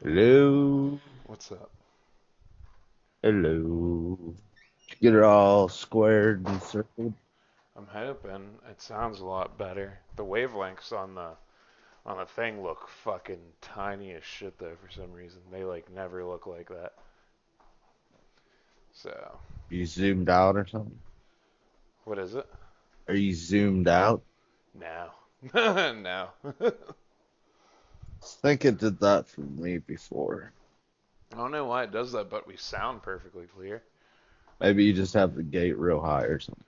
Hello. What's up? Hello. Get it all squared and circled. I'm hoping it sounds a lot better. The wavelengths on the thing look fucking tiny as shit though for some reason. They like never look like that. So, You zoomed out or something? what is it? Are you zoomed out? Now. No. I think it did that for me before. I don't know why it does that, but we sound perfectly clear. Maybe you just have the gate real high or something.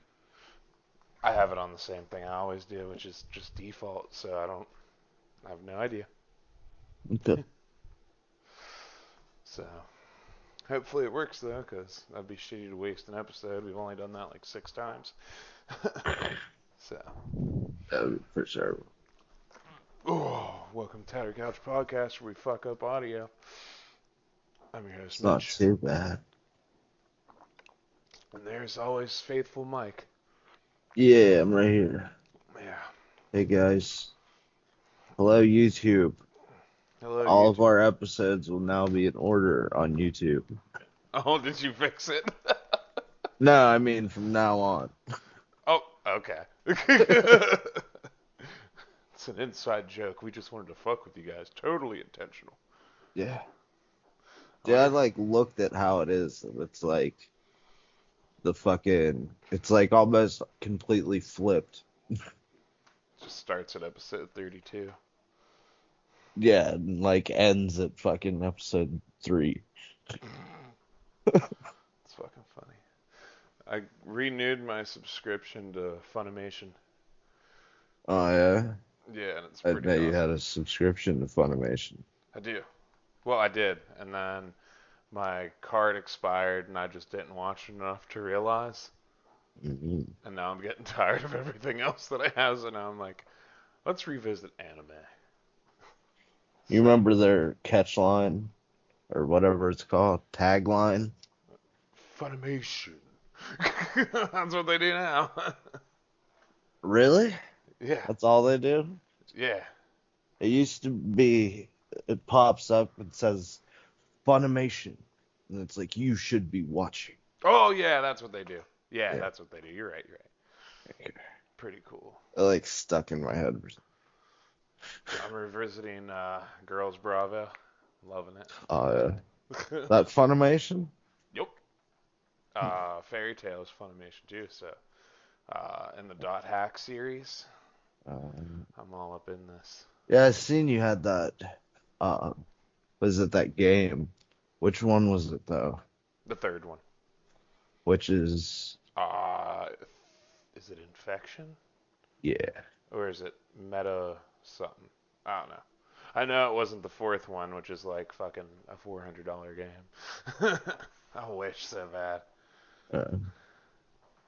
I have it on the same thing I always do, which is just default, so I have no idea. Okay. So, hopefully it works though, because that'd be shitty to waste an episode. We've only done that like 6 times. So, For sure. oh, welcome to Tattered Couch Podcast, where we fuck up audio. I'm your host, It's not Mitch, too bad. and there's always faithful Mike. Yeah, I'm right here. Yeah. Hey guys. Hello, YouTube. Hello, All of YouTube. our episodes will now be in order on YouTube. Oh, did you fix it? No, I mean from now on. Oh, okay. It's an inside joke. We just wanted to fuck with you guys. Totally intentional. Yeah. I Dude, I wonder if like looked at how it is. It's like it's like almost completely flipped. it just starts at episode 32. Yeah, and like ends at fucking episode 3. It's fucking funny. I renewed my subscription to Funimation. Oh yeah, Yeah, and it's I pretty bet you had awesome. a subscription to Funimation. I do. Well, I did, and then my card expired and I just didn't watch enough to realize. Hmm. And now I'm getting tired of everything else that I have, so now I'm like, let's revisit anime. You So, remember their catch line or whatever it's called, tagline? Funimation. That's what they do now. Really? Yeah, That's all they do? yeah. It used to be. It pops up and says Funimation, and it's like you should be watching. Oh, yeah, that's what they do. Yeah, Yeah, that's what they do. You're right, you're right. Pretty cool. it like stuck in my head. I'm revisiting Girls Bravo. Loving Uh, it. that Funimation? Yep. Fairy Tail is Funimation too, so in the Dot Hack series, Um, I'm all up in this. yeah, I seen you had that. Uh, was it that game? Which one was it though? The third one. Which is Uh, is it Infection yeah. or is it Meta something? I don't know. I know it wasn't the fourth one, which is like fucking a $400 game. I wish so bad. Uh,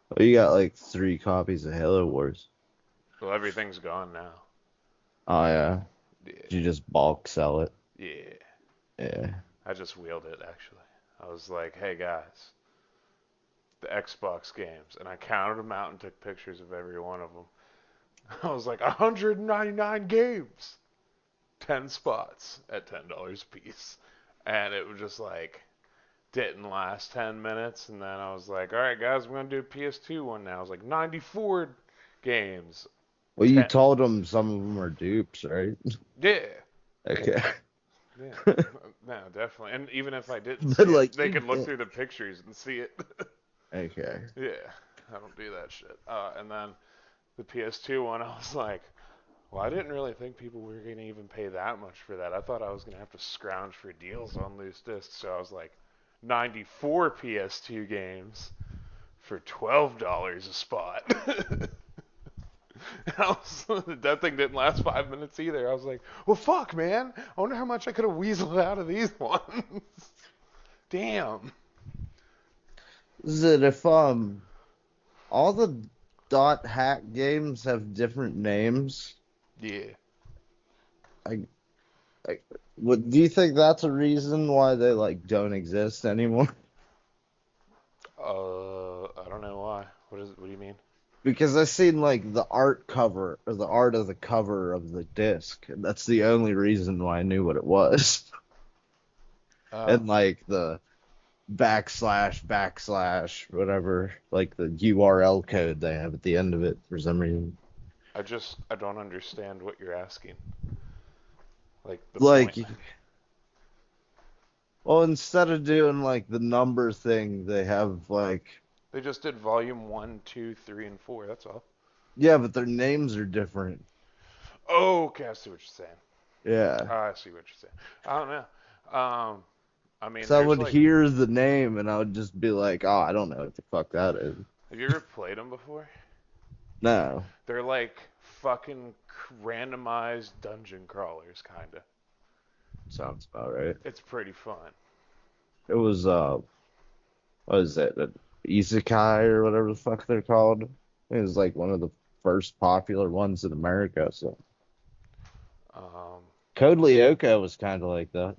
well, you got like 3 copies of Halo Wars. Well, everything's gone now. Oh yeah. Did Yeah, you just bulk sell it? yeah. Yeah. I just wheeled it actually. I was like, hey guys, the Xbox games, and I counted them out and took pictures of every one of them. I was like, 199 games, 10 spots at $10 a piece, and it was just like didn't last 10 minutes, and then I was like, all right guys, we're gonna do a PS2 one now. I was like 94 games, Well, you 10. told them some of them are dupes, right? Yeah, Okay. yeah, no, definitely. And even if I didn't But see it, like they you could look can't. through the pictures and see it. Okay. Yeah, I don't do that shit. And then the PS2 one, I was like, well, I didn't really think people were going to even pay that much for that. I thought I was going to have to scrounge for deals on loose discs. So I was like, 94 PS2 games for $12 a spot. That thing didn't last 5 minutes either. I was like, well, fuck, man. I wonder how much I could have weaseled out of these ones. Damn. Is it if all the dot hack games have different names? Yeah. I, I what do you think that's a reason why they like don't exist anymore? I don't know why. What is it? What do you mean? Because I seen like the art cover or the art of the cover of the disc. And that's the only reason why I knew what it was. Oh, and like the whatever, like the URL code they have at the end of it for some reason. I don't understand what you're asking. Like the point. Like, well, instead of doing like the number thing, they have like, They just did volume one, two, three, and four. That's all. yeah, but their names are different. Oh, okay. I see what you're saying. Yeah. I see what you're saying. I don't know. I mean, So I there's would like, hear the name and I would just be like, oh, I don't know what the fuck that is. have you ever played them before? No. They're like fucking randomized dungeon crawlers, kinda. Sounds about right. It's pretty fun. It was what is it? An Isekai or whatever the fuck they're called. It was like one of the first popular ones in America. So Um, Code Lyoko was kind of like that.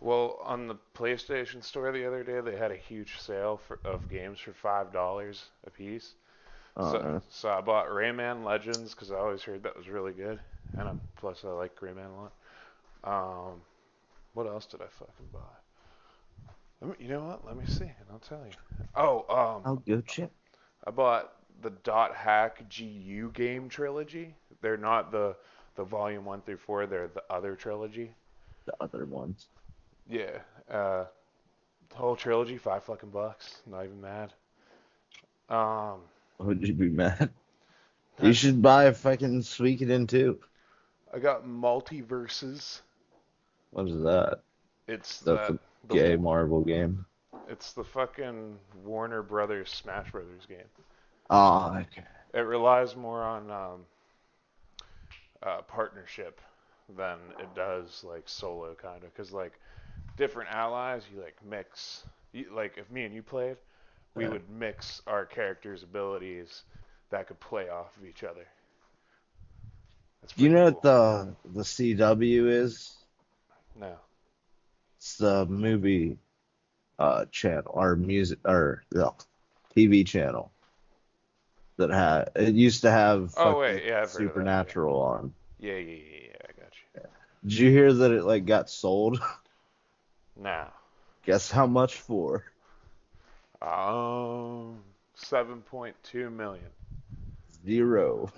well, on the PlayStation Store the other day, they had a huge sale of games for $5 a piece. Uh, So I bought Rayman Legends because I always heard that was really good, and plus I like Rayman a lot. Um, what else did I fucking buy? You know what? Let me see, and I'll tell you. Oh, I'll go check I bought the Dot Hack GU game trilogy. They're not the volume one through four. They're the other trilogy. the other ones. Yeah, the whole trilogy, $5 fucking. Not even mad. Um, Would you be mad? You should buy a fucking Suikoden too. I got Multiverses. What is that? It's That's a the gay Marvel game. it's the fucking Warner Brothers Smash Brothers game. Oh, okay. It relies more on partnership than it does like solo kind of, because like different allies you like mix. Like if me and you played, we Yeah. would mix our characters' abilities that could play off of each other. That's Do you pretty know what cool. the CW is? No. It's the movie channel or music or the TV channel that had it used to have Oh fucking wait, yeah, I've heard of that. Yeah. Supernatural on. Yeah. I got you. Did you hear that it like got sold? Now, Guess how much for? 7.2 million. Zero.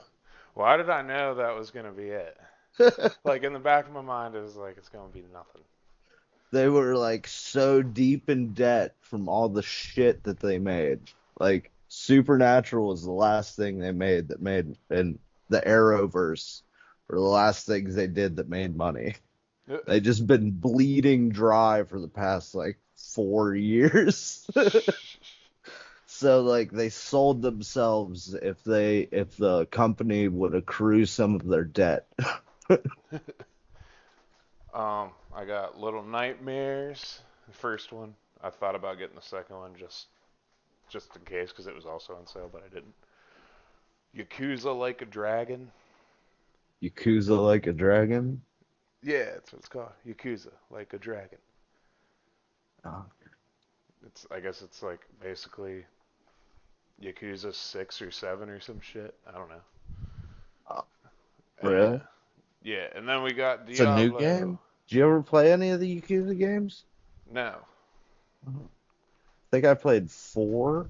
Why did I know that was gonna be it? Like in the back of my mind, it was like it's gonna be nothing. They were like so deep in debt from all the shit that they made. Like Supernatural was the last thing they made that made, and the Arrowverse were the last things they did that made money. They just been bleeding dry for the past like 4 years. So like they sold themselves if the company would accrue some of their debt. I got Little Nightmares, the first one. I thought about getting the second one just in case because it was also on sale, but I didn't. Yakuza Like a Dragon. Yakuza Like a Dragon. Yeah, that's what it's called. Yakuza Like a Dragon. Oh, I guess it's like basically Yakuza 6 or 7 or some shit. I don't know. oh, And, really? yeah, and then we got It's a new Diablo. game? Did you ever play any of the Yakuza games? No. I think I played four,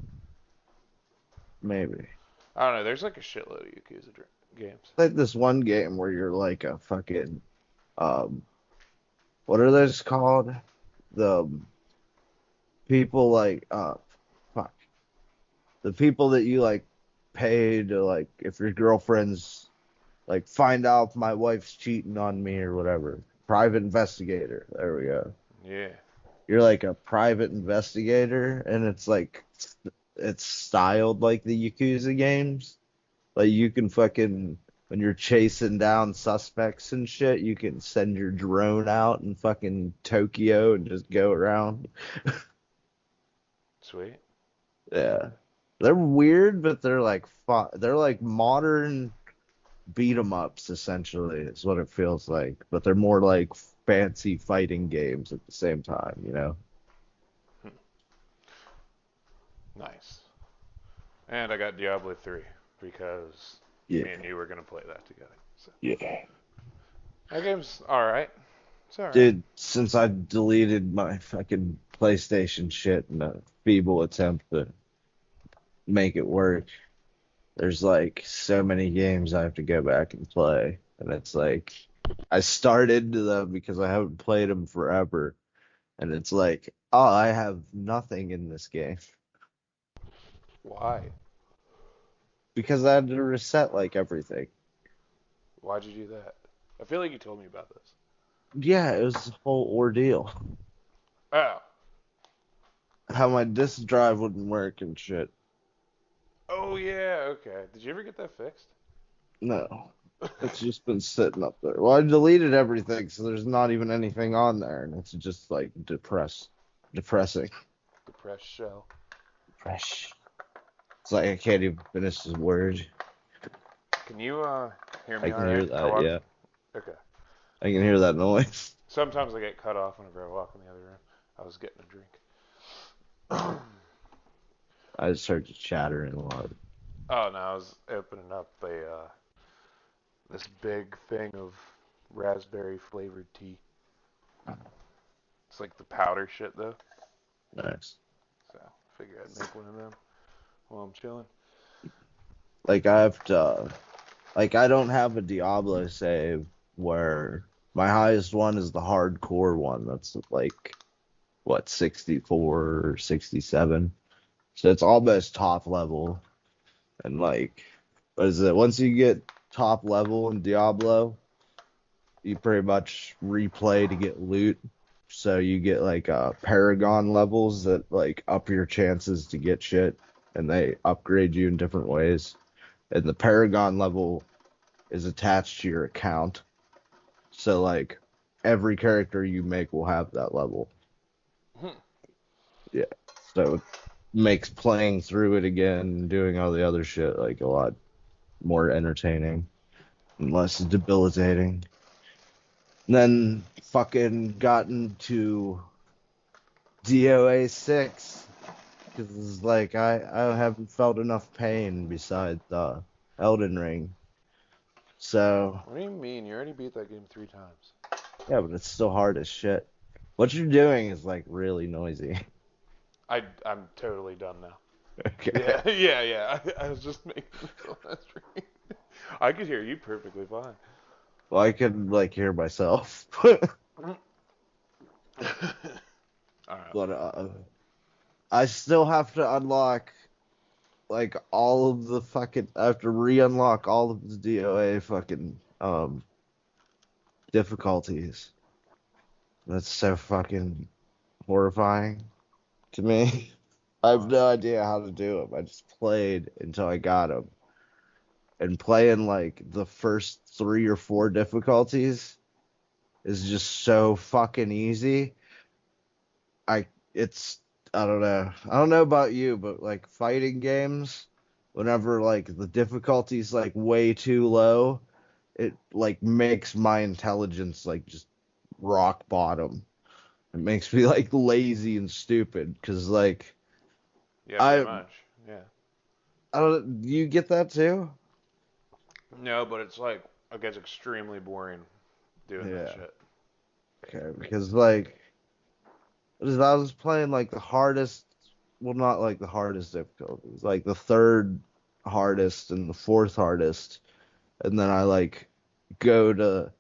maybe. I don't know. There's like a shitload of Yakuza games. Like this one game where you're like a fucking um what are those called? The people like fuck. The people that you like pay to like if your girlfriend's like find out if my wife's cheating on me or whatever. Private investigator. There we go. Yeah. You're like a private investigator and it's like it's styled like the Yakuza games. Like you can fucking when you're chasing down suspects and shit, you can send your drone out in fucking Tokyo and just go around. Sweet. Yeah. They're weird, but they're like they're like modern beat 'em ups essentially. Is what it feels like, but they're more like fancy fighting games at the same time, you know. Hmm. Nice. And I got Diablo 3 because Yeah. me and you were gonna play that together. So Yeah. that game's all right. It's alright. Dude, since I deleted my fucking PlayStation shit in a feeble attempt to make it work, there's like so many games I have to go back and play. And it's like, I started them because I haven't played them forever. And it's like, oh, I have nothing in this game Why? because I had to reset like everything. Why'd you do that? I feel like you told me about this. Yeah, it was a whole ordeal. Oh. How my disk drive wouldn't work and shit. Oh yeah, okay. Did you ever get that fixed? No. It's just been sitting up there. Well, I deleted everything, so there's not even anything on there, and it's just like depressing. Depressed shell. Fresh. It's like I can't even finish this word. Can you hear me I all can hear right? I that, walk. yeah. Okay. I can hear that noise. Sometimes I get cut off whenever I walk in the other room. I was getting a drink. I just heard you chattering a lot. Oh no, I was opening up a this big thing of raspberry flavored tea. It's like the powder shit though. Nice. So figure I'd make one of them while I'm chilling. Like I have to, like I don't have a Diablo save where my highest one is the hardcore one. That's like what 64 or 67. So it's almost top level. And like, what is it? Once you get top level in Diablo, you pretty much replay to get loot. So you get like Paragon levels that like up your chances to get shit, and they upgrade you in different ways. And the Paragon level is attached to your account. So like every character you make will have that level. Yeah. So it makes playing through it again and doing all the other shit like a lot more entertaining and less debilitating. And then fucking gotten to DOA 6 because it's like I haven't felt enough pain besides Elden Ring. So What do you mean? You already beat that game 3 times. yeah, but it's still hard as shit. What you're doing is like really noisy. I'm totally done now. Okay. Yeah, yeah. I was just making myself that stream. I could hear you perfectly fine. Well, I can like hear myself. All right. But I still have to unlock like all of the fucking I have to re-unlock all of the DOA fucking difficulties. That's so fucking horrifying to me. I have Why? no idea how to do them. I just played until I got them. And playing like the first three or four difficulties is just so fucking easy. I it's I don't know. I don't know about you, but like fighting games, whenever like the difficulty's like way too low, it like makes my intelligence like just rock bottom. It makes me like lazy and stupid because like Yeah, pretty I much. Yeah. I don't you get that too? No, but it's like it gets extremely boring doing that Yeah. shit. Okay, because like I was playing like the hardest, well not like the hardest difficulties, like the third hardest and the fourth hardest, and then I like go to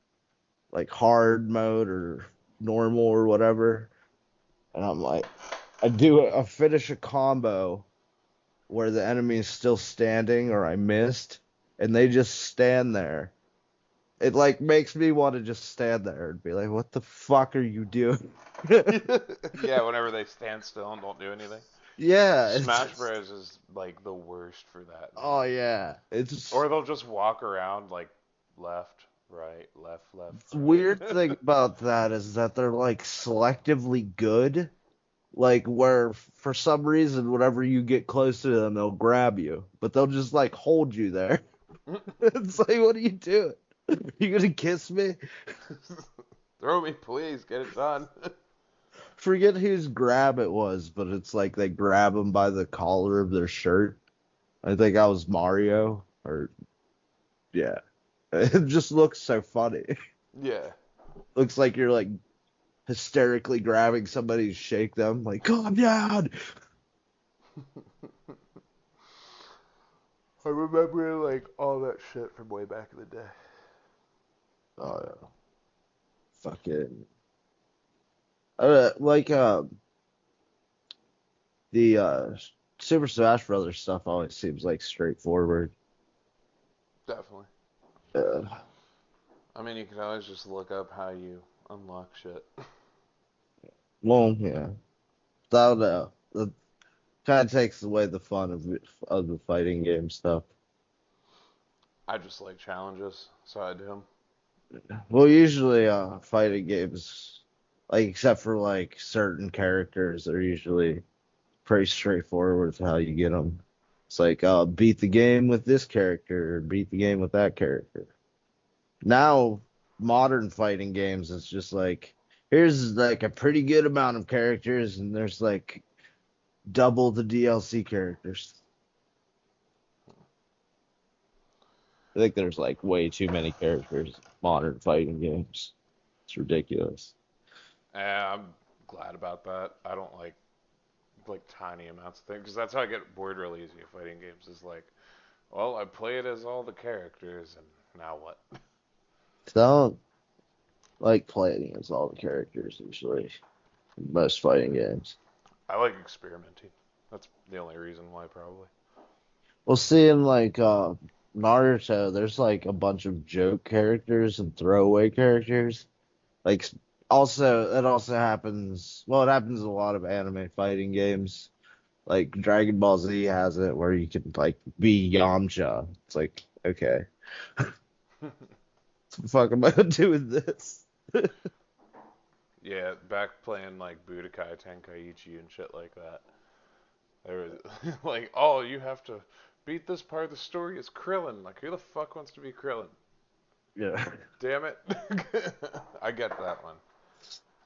like hard mode or normal or whatever, and I'm like I finish a combo where the enemy is still standing or I missed, and they just stand there. It like makes me want to just stand there and be like, "What the fuck are you doing?" Yeah, whenever they stand still and don't do anything. Yeah, it's Smash just, Bros is like the worst for that, oh man. yeah, it's Or they'll just walk around like left, right, left, the weird right. thing about that is that they're like selectively good, like where for some reason whenever you get close to them they'll grab you, but they'll just like hold you there. It's like, what are you doing? You gonna kiss me? Throw me, please. Get it done. Forget whose grab it was, but it's like they grab them by the collar of their shirt. I think I was Mario, or yeah. It just looks so funny. Yeah. looks like you're like hysterically grabbing somebody to shake them, like calm down. I remember like all that shit from way back in the day. Oh yeah, fucking like the Super Smash Brothers stuff always seems like straightforward. Definitely. Uh, I mean, you can always just look up how you unlock shit. well, yeah, I don't know. It kind of takes away the fun of the fighting game stuff. I just like challenges, so I do them. Well, usually fighting games, like except for like certain characters, are usually pretty straightforward with how you get them. It's like beat the game with this character, or beat the game with that character. Now, modern fighting games, it's just like here's like a pretty good amount of characters, and there's like double the DLC characters. I think there's like way too many characters in modern fighting games. It's ridiculous. Yeah, I'm glad about that. I don't like tiny amounts of things because that's how I get bored real easy of fighting games. Is like, well, I play it as all the characters, and now what? So I don't like playing as all the characters usually in most fighting games. I like experimenting. That's the only reason why, probably. Well, see, in like Naruto, there's like a bunch of joke characters and throwaway characters. Like, also, it also happens. Well, it happens in a lot of anime fighting games. Like Dragon Ball Z has it where you can like be Yamcha. It's like, okay, what the fuck am I doing this? Yeah, back playing like Budokai Tenkaichi and shit like that. There was like, oh, you have to beat this part of the story as Krillin. Like, who the fuck wants to be Krillin? Yeah. Damn it. I get that one.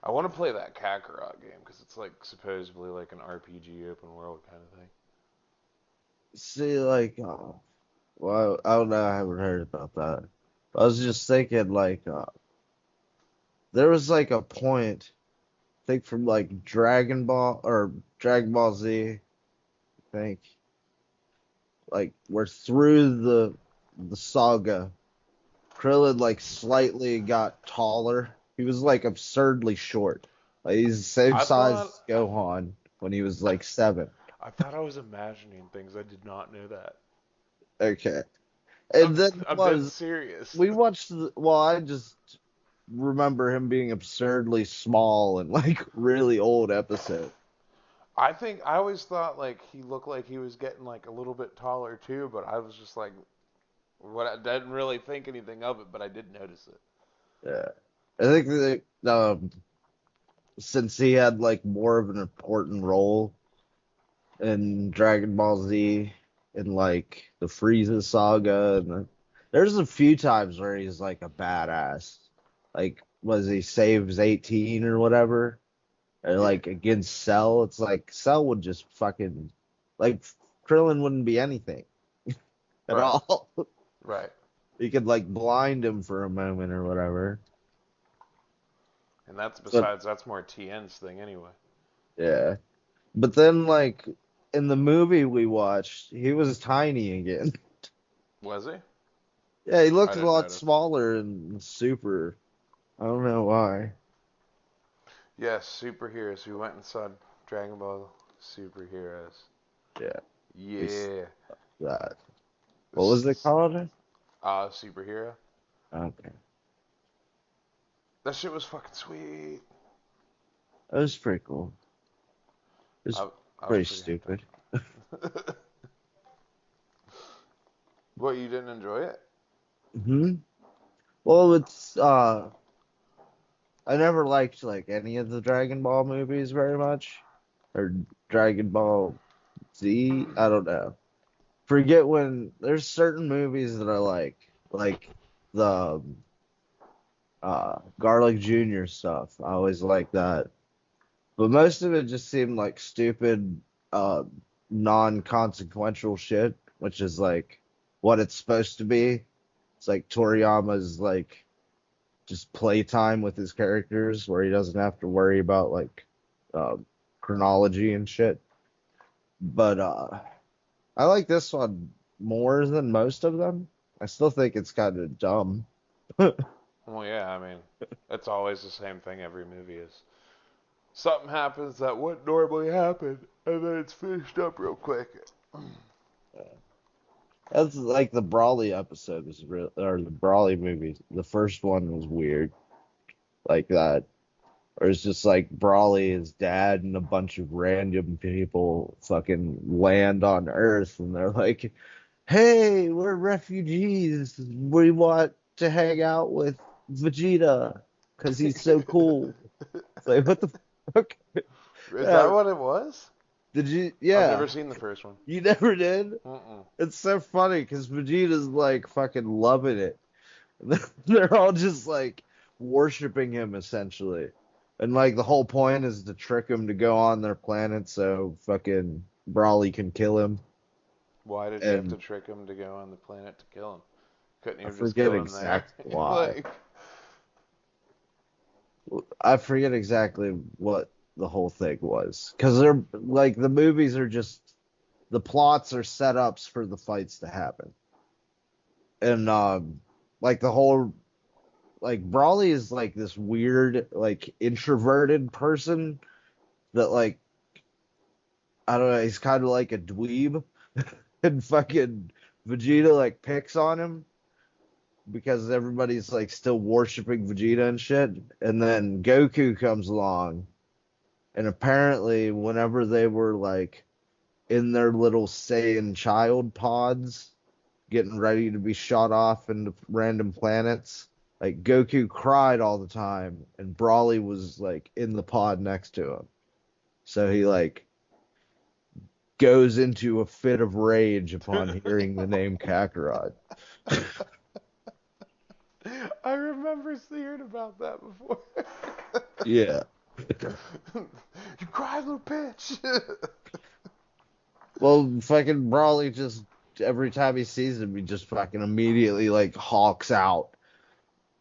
I want to play that Kakarot game because it's like supposedly like an RPG open world kind of thing. See, like, well, I don't know. I haven't heard about that. I was just thinking, like, there was like a point, I think from like Dragon Ball or Dragon Ball Z, I think, like we're through the saga. Krillin like slightly got taller. He was like absurdly short. Like he's the same I size thought as Gohan when he was like 7. I thought I was imagining things. I did not know that. Okay. And then I'm dead was serious. we watched well, I just remember him being absurdly small and like really old episode. I think I always thought like he looked like he was getting like a little bit taller too, but I was just like, what? I didn't really think anything of it, but I did notice it. Yeah. I think that since he had like more of an important role in Dragon Ball Z in like the Frieza saga and there's a few times where he's like a badass. Like was he saves 18 or whatever? Or Yeah, like against Cell, it's like Cell would just fucking like Krillin wouldn't be anything at right, all. right. He could like blind him for a moment or whatever. And that's But besides that's more TN's thing anyway. yeah. But then like in the movie we watched, he was tiny again. Was he? Yeah, he I looked a didn't lot notice. smaller and super. I don't know why. Yes, superheroes. We went and saw Dragon Ball Superheroes. Yeah, it's Yeah. that. What was it This, called? superhero. Okay. That shit was fucking sweet. That was pretty cool. It was I, I was pretty pretty hyped stupid. up. What, you didn't enjoy it? Hmm. Well, it's I never liked like any of the Dragon Ball movies very much. Or Dragon Ball Z. I don't know. Forget when there's certain movies that I like the Garlic Jr. stuff. I always like that. But most of it just seemed like stupid, uh, non-consequential shit, which is like what it's supposed to be. It's like Toriyama's like just playtime with his characters where he doesn't have to worry about like uh, chronology and shit. But I like this one more than most of them. I still think it's kind of dumb. Well, yeah, I mean, it's always the same thing every movie is. Something happens that wouldn't normally happen, and then it's finished up real quick. That's like the Brawley episode was real, or the Brawley movie. The first one was weird, like that. Or it's just like Brawley, his dad, and a bunch of random people fucking land on Earth, and they're like, "Hey, we're refugees. We want to hang out with Vegeta because he's so cool." It's like, what the fuck? Is that Uh, what it was? did you? I've Yeah, never seen the first one. you never did. Mm-mm. It's so funny because Vegeta's like fucking loving it. They're all just like worshiping him essentially. And like the whole point is to trick him to go on their planet so fucking Brawley can kill him. Why did you have to And trick him to go on the planet to kill him? Couldn't you I have just forget killed him there? exactly why. Like, I forget exactly what the whole thing was. Because they're like the movies are just the plots are setups for the fights to happen. And like the whole like Brawley is like this weird, like introverted person that like I don't know, he's kind of like a dweeb, and fucking Vegeta like picks on him because everybody's like still worshiping Vegeta and shit. And then Goku comes along, and apparently, whenever they were like in their little Saiyan child pods, getting ready to be shot off into random planets, like Goku cried all the time, and Brawley was like in the pod next to him. So he like goes into a fit of rage upon hearing the name Kakarot. I remember seeing about that before. Yeah. You cry, little bitch. Well, fucking Brawley just every time he sees him, he just fucking immediately like hawks out,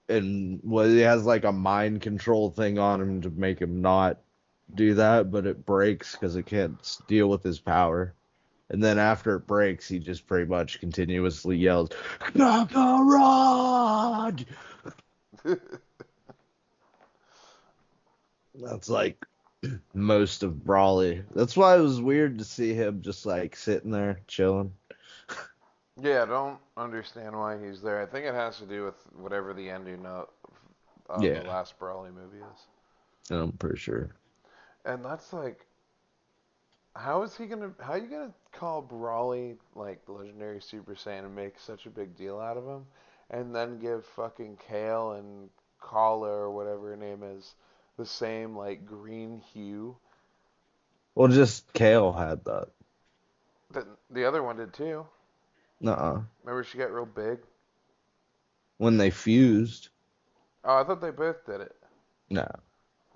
and well, he has like a mind control thing on him to make him not do that, but it breaks because it can't deal with his power. And then after it breaks, he just pretty much continuously yells, Kakarot! That's like most of Brawley. That's why it was weird to see him just like sitting there chilling. Yeah, I don't understand why he's there. I think it has to do with whatever the ending of the Yeah, last Brawley movie is. I'm pretty sure. And that's like, how are you gonna call Brawley like the legendary Super Saiyan and make such a big deal out of him, and then give fucking Kale and Kala or whatever her name is the same like green hue Well, just Kale had that. that the other one did too. Nuh-uh. Remember she got real big? When they fused, Oh, I thought they both did it. no.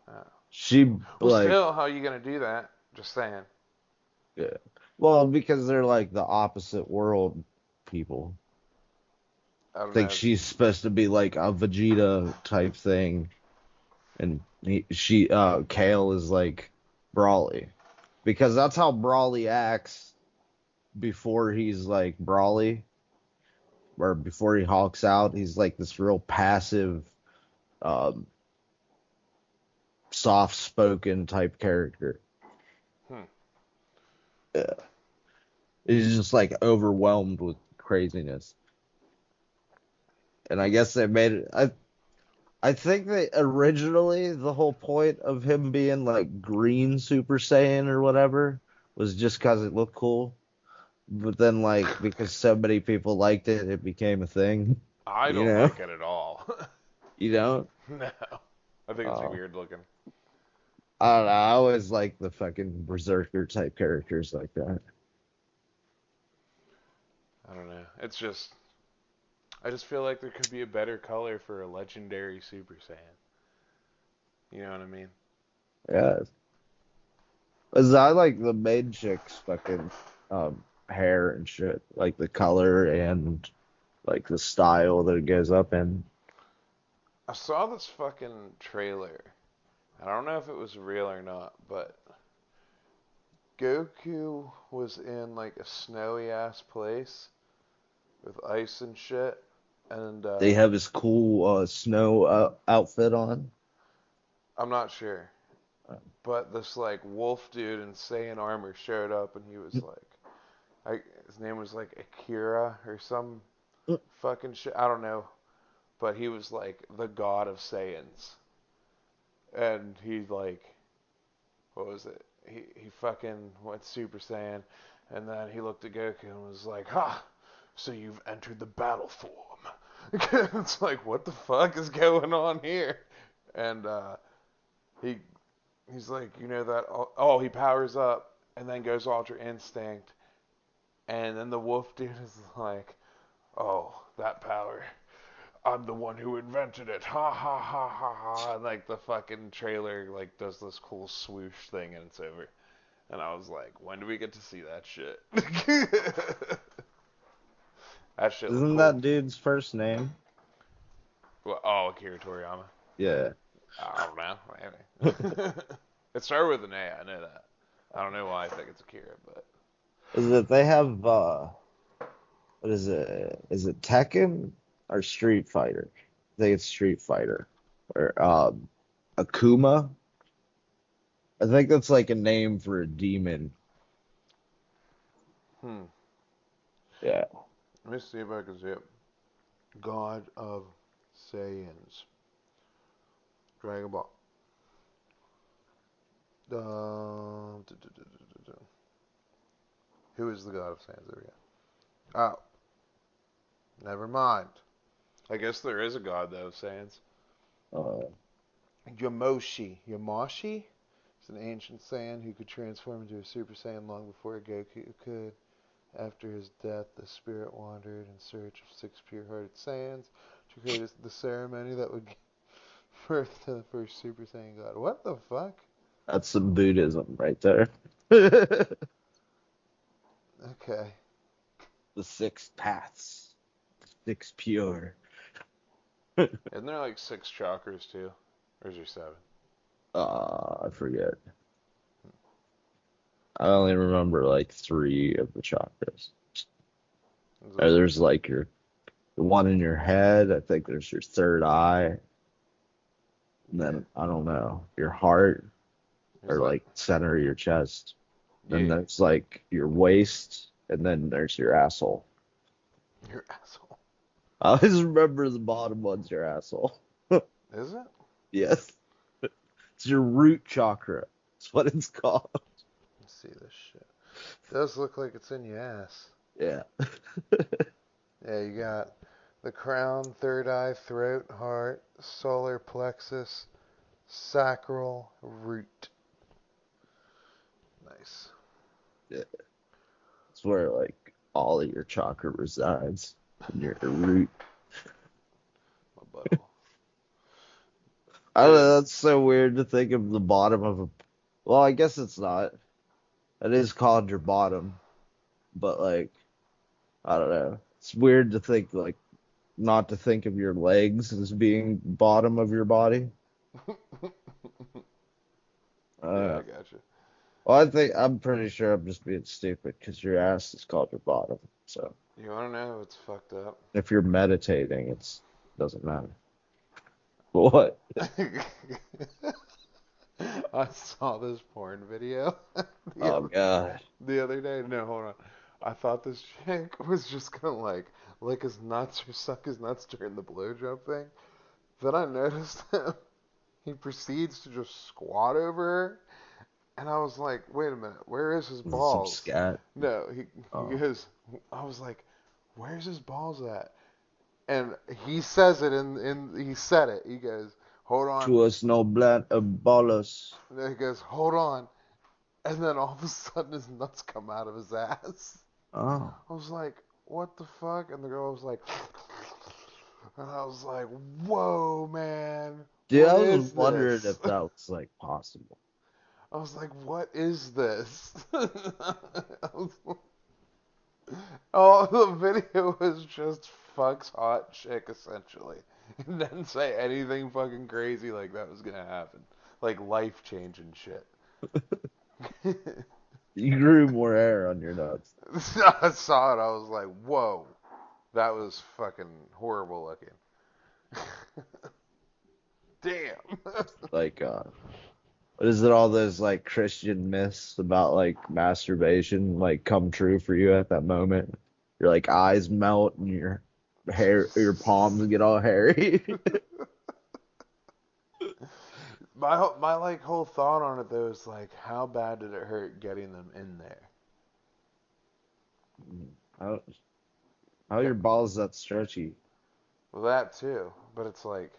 Oh. She Well, like still, how are you gonna do that? Just saying. yeah. Well, because they're like the opposite world people. I I don't think know. she's supposed to be like a Vegeta type thing, and Kale is like Brawly, because that's how Brawly acts before he's like Brawly, or before he hulks out. He's like this real passive, um, soft-spoken type character. Hmm. Yeah. He's just like overwhelmed with craziness. And I guess they made it. I think that originally the whole point of him being like green Super Saiyan or whatever was just because it looked cool. But then like because so many people liked it, it became a thing. I You don't know? like it at all. You know? No. I think it's Oh. weird looking. I don't know. I always like the fucking berserker type characters like that. I don't know. It's just, I just feel like there could be a better color for a legendary Super Saiyan. You know what I mean? Yeah. 'Cause I like the main chick's fucking hair and shit. Like the color and like the style that it goes up in. I saw this fucking trailer. I don't know if it was real or not, but Goku was in like a snowy ass place with ice and shit, and They have his cool snow outfit on. I'm not sure, but this like wolf dude in Saiyan armor showed up, and he was like, his name was like Akira or some fucking shit. I don't know, but he was like the god of Saiyans, and he like, what was it? He fucking went Super Saiyan, and then he looked at Goku and was like, "Ha! So you've entered the battle form." It's like, what the fuck is going on here? And he he's like, you know that? Oh, he powers up and then goes Ultra Instinct, and then the wolf dude is like, "Oh, that power. I'm the one who invented it. Ha ha ha ha ha." And like the fucking trailer like does this cool swoosh thing and it's over. And I was like, when do we get to see that shit? That shit looked Isn't cool. that dude's first name? Well, oh, Akira Toriyama. Yeah. I don't know. Maybe. It started with an A. I know that. I don't know why I think it's Akira, but Is it they have what is it? Is it Tekken or Street Fighter? I think it's Street Fighter. Or Akuma. I think that's like a name for a demon. hmm. Yeah. Let me see if I can see it. God of Saiyans. Dragon Ball. Who is the God of Saiyans? There we go. Oh, never mind. I guess there is a God though of Saiyans. Uh, Yamoshi is an ancient Saiyan who could transform into a Super Saiyan long before Goku could. After his death, the spirit wandered in search of six pure-hearted Saiyans to create the ceremony that would give birth to the first Super Saiyan God. What the fuck? that's some Buddhism right there. The Okay. six paths. Six pure. Isn't there like six chakras too? Or is there seven? I forget. I only remember like three of the chakras. Is Or it, there's like the one in your head. I think there's your third eye. And yeah. then I don't know, your heart There's or like, like center of your chest. Then yeah. there's like your waist, and then there's your asshole. You're asshole. I always remember the bottom one's your asshole. Is it? Yes, it's your root chakra. That's what it's called. Let's see this shit. It does look like it's in your ass. Yeah. Yeah, you got the crown, third eye, throat, heart, solar plexus, sacral, root. Nice. Yeah. It's where like all of your chakra resides in your root. My butthole. I don't Dude, know. That's so weird to think of the bottom of a. Well, I guess it's not. It is called your bottom, but like I don't know. It's weird to think like not to think of your legs as being bottom of your body. yeah, Uh, I got you. well, I'm pretty sure I'm just being stupid because your ass is called your bottom. So You wanna know what's fucked up? if you're meditating, it's doesn't matter. What? I saw this porn video the Oh other God. the other day. No, hold on. I thought this chick was just gonna like lick his nuts or suck his nuts during the blowjob thing. Then I noticed him. He proceeds to just squat over her, and I was like, "Wait a minute, where is his Is it some balls?" scat? No, he Oh. goes. I was like, "Where's his balls at?" And he says it in he said it. He goes, "Hold on." Tuos no blat bolos. And then he goes, "Hold on." And then all of a sudden his nuts come out of his ass. Oh. I was like, "What the fuck?" And the girl was like, and I was like, "Whoa, man, Dude, what I was is wondering this?" if that was like possible. I was like, "What is this?" Oh, the video was just fuck's hot chick essentially. and then say anything fucking crazy like that was gonna happen, like life changing shit. You grew more hair on your nuts. I saw it. I was like, whoa, that was fucking horrible looking. Damn. Like, what is it? All those like Christian myths about like masturbation like come true for you at that moment. Your like eyes melt and your palms get all hairy. My like whole thought on it though is like, how bad did it hurt getting them in there? how how your balls that stretchy? Well, that too, but it's like,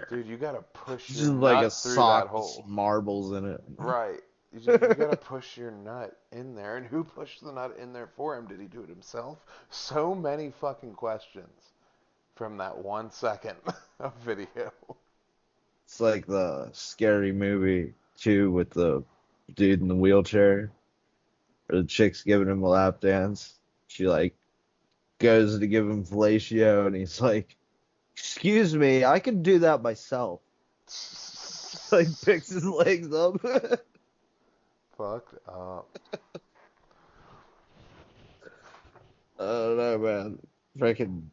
dude, you gotta It's push your just like a nut through that sock with hole. some marbles in it. Right. You gotta push your nut in there. And who pushed the nut in there for him? Did he do it himself? So many fucking questions from that 1 second of video. It's like the scary movie too with the dude in the wheelchair, or the chick's giving him a lap dance. She like goes to give him fellatio, and he's like, "Excuse me, I can do that myself." Like picks his legs up. Fucked up. I don't know, man. Freaking,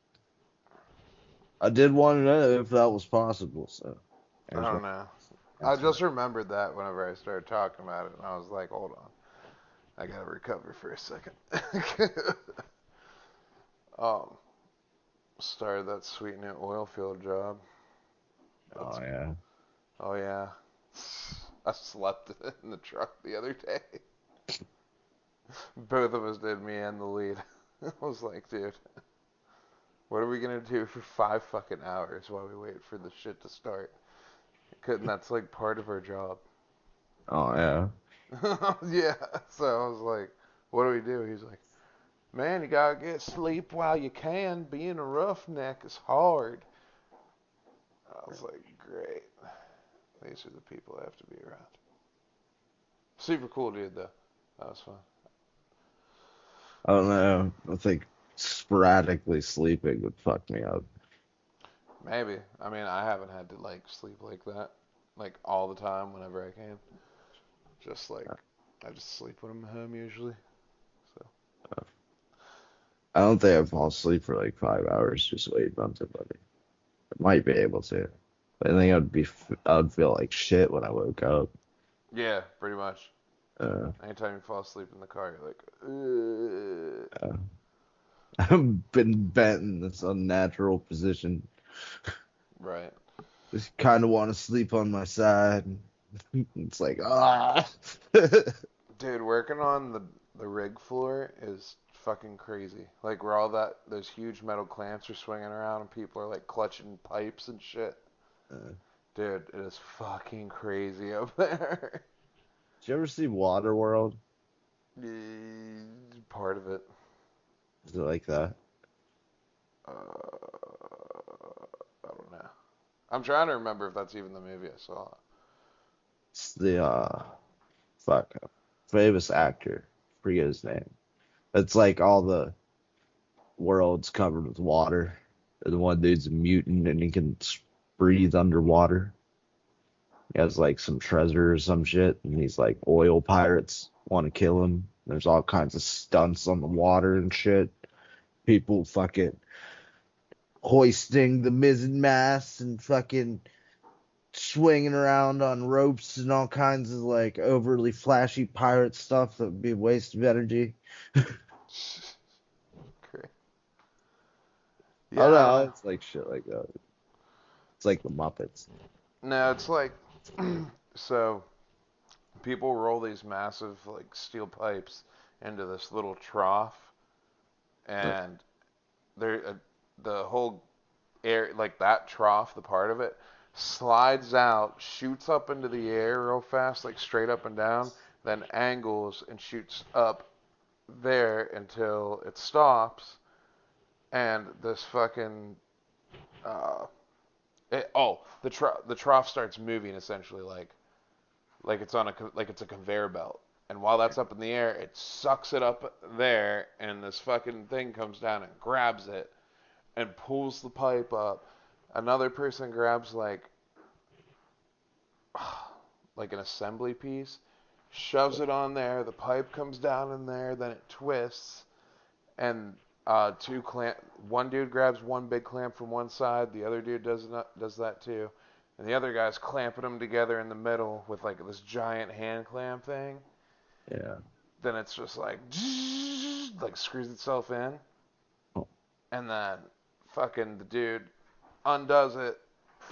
I did want to know if that was possible. So I there's don't one. know. I That's just remembered that whenever I started talking about it, and I was like, hold on. I gotta recover for a second. um, Started that sweet new oil field job. Oh That's, yeah. oh yeah. I slept in the truck the other day. Both of us did, me and the lead. I was like, dude, what are we gonna do for 5 fucking hours while we wait for the shit to start? And that's like part of our job. Oh yeah. Yeah. So I was like, what do we do? He's like, man, you gotta get sleep while you can. Being a roughneck is hard. I was like, great. These are the people I have to be around. Super cool dude though. That was fun. I don't know. I think sporadically sleeping would fuck me up. Maybe. I mean, I haven't had to like sleep like that, like all the time whenever I can. Just like I just sleep when I'm home usually. So I don't think I'd fall asleep for like 5 hours just waiting on somebody. I might be able to. But I think I'd feel like shit when I woke up. yeah, pretty much. Uh, Anytime you fall asleep in the car, you're like, ugh. uh, I've been bent in this unnatural position. Right. Just kind of want to sleep on my side. It's like, ah. Dude, working on the rig floor is fucking crazy. Like where all those huge metal clamps are swinging around and people are like clutching pipes and shit. Uh, Dude, it is fucking crazy up there. Did you ever see Waterworld? Part of it. Is it like that? I don't know. I'm trying to remember if that's even the movie I saw. It's the fuck, famous actor. Forget his name. It's like all the world's covered with water. And the one dude's a mutant and he can breathe underwater. He has like some treasure or some shit, and he's like oil pirates want to kill him. There's all kinds of stunts on the water and shit. People fucking hoisting the mizzen mast and fucking swinging around on ropes and all kinds of like overly flashy pirate stuff that would be a waste of energy. Great. I Yeah, don't I don't know. know. It's like shit like that. It's like the Muppets. No, it's like so people roll these massive like steel pipes into this little trough, and they're the whole air like that trough, the part of it slides out, shoots up into the air real fast, like straight up and down, then angles and shoots up there until it stops, and this fucking uh, the trough starts moving essentially like it's on like it's a conveyor belt. And while that's up in the air, it sucks it up there, and this fucking thing comes down and grabs it and pulls the pipe up, Another person grabs like an assembly piece, shoves it on there. The pipe comes down in there, then it twists, and two clamp. One dude grabs one big clamp from one side. The other dude does that too, and the other guy's clamping them together in the middle with like this giant hand clamp thing. Yeah. Then it's just like screws itself in, Oh, and then fucking the dude undoes it.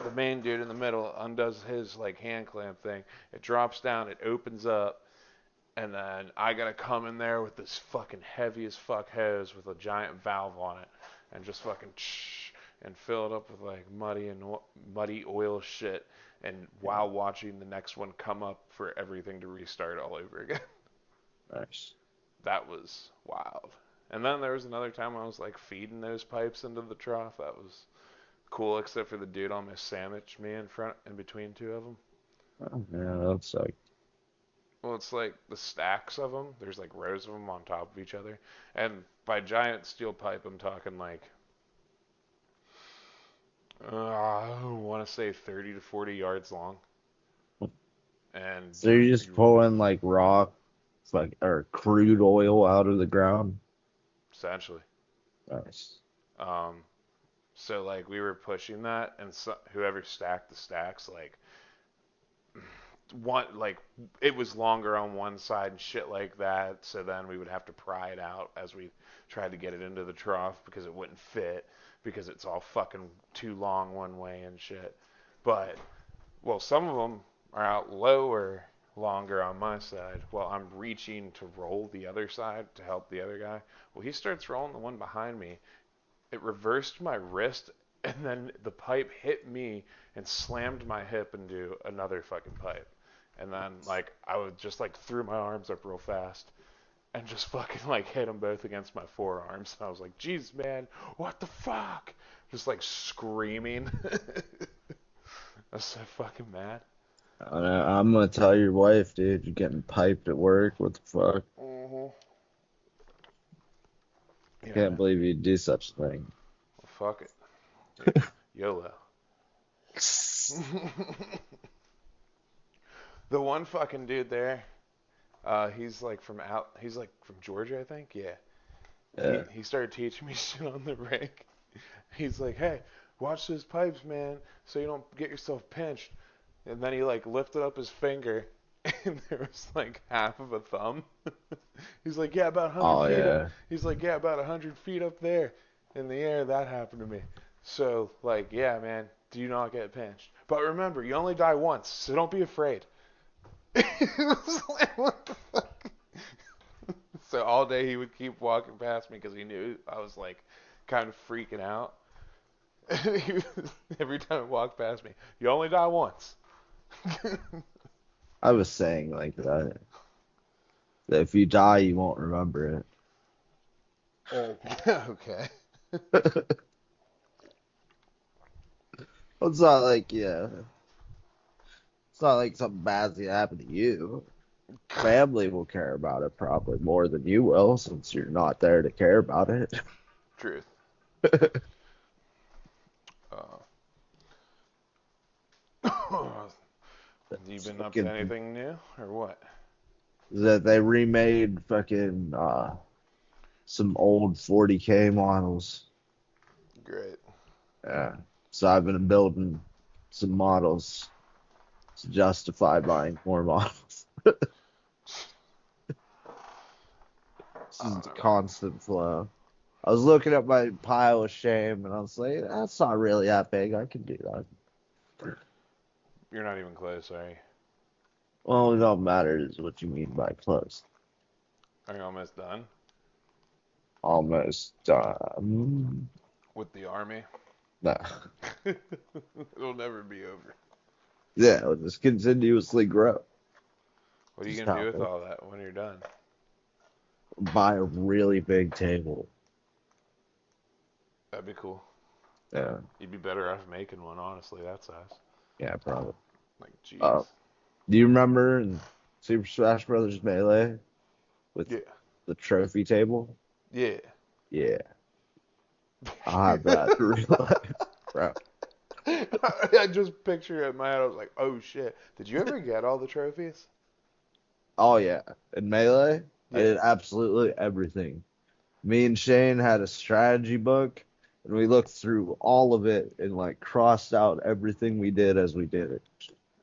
The main dude in the middle undoes his like hand clamp thing. It drops down. It opens up. And then I gotta come in there with this fucking heavy as fuck hose with a giant valve on it, and just fucking and fill it up with like muddy oil shit. And yeah. while watching the next one come up for everything to restart all over again, Nice. that was wild. And then there was another time I was like feeding those pipes into the trough. That was cool, except for the dude almost sandwiched me in between two of them. Oh, yeah, that's like, Well, it's like the stacks of them. There's like rows of them on top of each other. And by giant steel pipe, I'm talking like, I want to say 30 to 40 yards long. And so you're just pulling like raw, like, or crude oil out of the ground. essentially. Nice. Um, so like we were pushing that, and whoever stacked the stacks, like it was longer on one side and shit like that. So then we would have to pry it out as we tried to get it into the trough because it wouldn't fit because it's all fucking too long one way and shit. But well, some of them are out lower longer on my side while I'm reaching to roll the other side to help the other guy. Well, he starts rolling the one behind me. It reversed my wrist, and then the pipe hit me and slammed my hip into another fucking pipe. And then like I would just like threw my arms up real fast and just fucking like hit them both against my forearms. And I was like, "Jeez, man, what the fuck?" Just like screaming. I was so fucking mad. I'm gonna tell your wife, dude, you're getting piped at work. What the fuck? Mm-hmm. Yeah, Can't man. believe you'd do such a thing. Well, fuck it. YOLO. The one fucking dude there, he's like from Georgia, I think. Yeah. He Yeah. he started teaching me shit on the rig. He's like, "Hey, watch those pipes, man, so you don't get yourself pinched." And then he like lifted up his finger, and there was like half of a thumb. He's like, "Yeah, about 100 Oh feet up." yeah. He's like, "Yeah, about 100 feet up there in the air, that happened to me." So like, yeah, man, do not get pinched. But remember, you only die once, so don't be afraid. It was like, what the fuck? So all day he would keep walking past me because he knew I was like kind of freaking out. Every time he walked past me, you only die once. I was saying like that if you die, you won't remember Okay. it. It's not like, yeah, it's not like something bad's gonna happen to you. Family will care about it probably more than you will since you're not there to care about it. Truth. Uh, you been up to Fucking anything new or what? that they remade fucking some old 40K models. Great. Yeah. So I've been building some models to justify buying more models. This I is don't a know, man. constant flow. I was looking at my pile of shame and I was like, that's not really that big. I can do that. You're not even close, are you? Well, it don't matter is what you mean by close. Are you almost done Almost done. with the army? Nah. It'll never be over. Yeah, it'll just continuously grow. What are you Just gonna do how with it all that when you're done? buy a really big table. That'd be cool. Yeah, You'd be better off making one, honestly, that size. yeah, probably. Like, Uh, jeez. do you remember in Super Smash Brothers Melee with Yeah. the trophy table? Yeah. Yeah, I'll have that in real life, bro. I just picture it in my head. I was like, oh shit. Did you ever get all the trophies? Oh yeah, in Melee, I Yeah. did absolutely everything. Me and Shane had a strategy book, and we looked through all of it and like crossed out everything we did as we did it.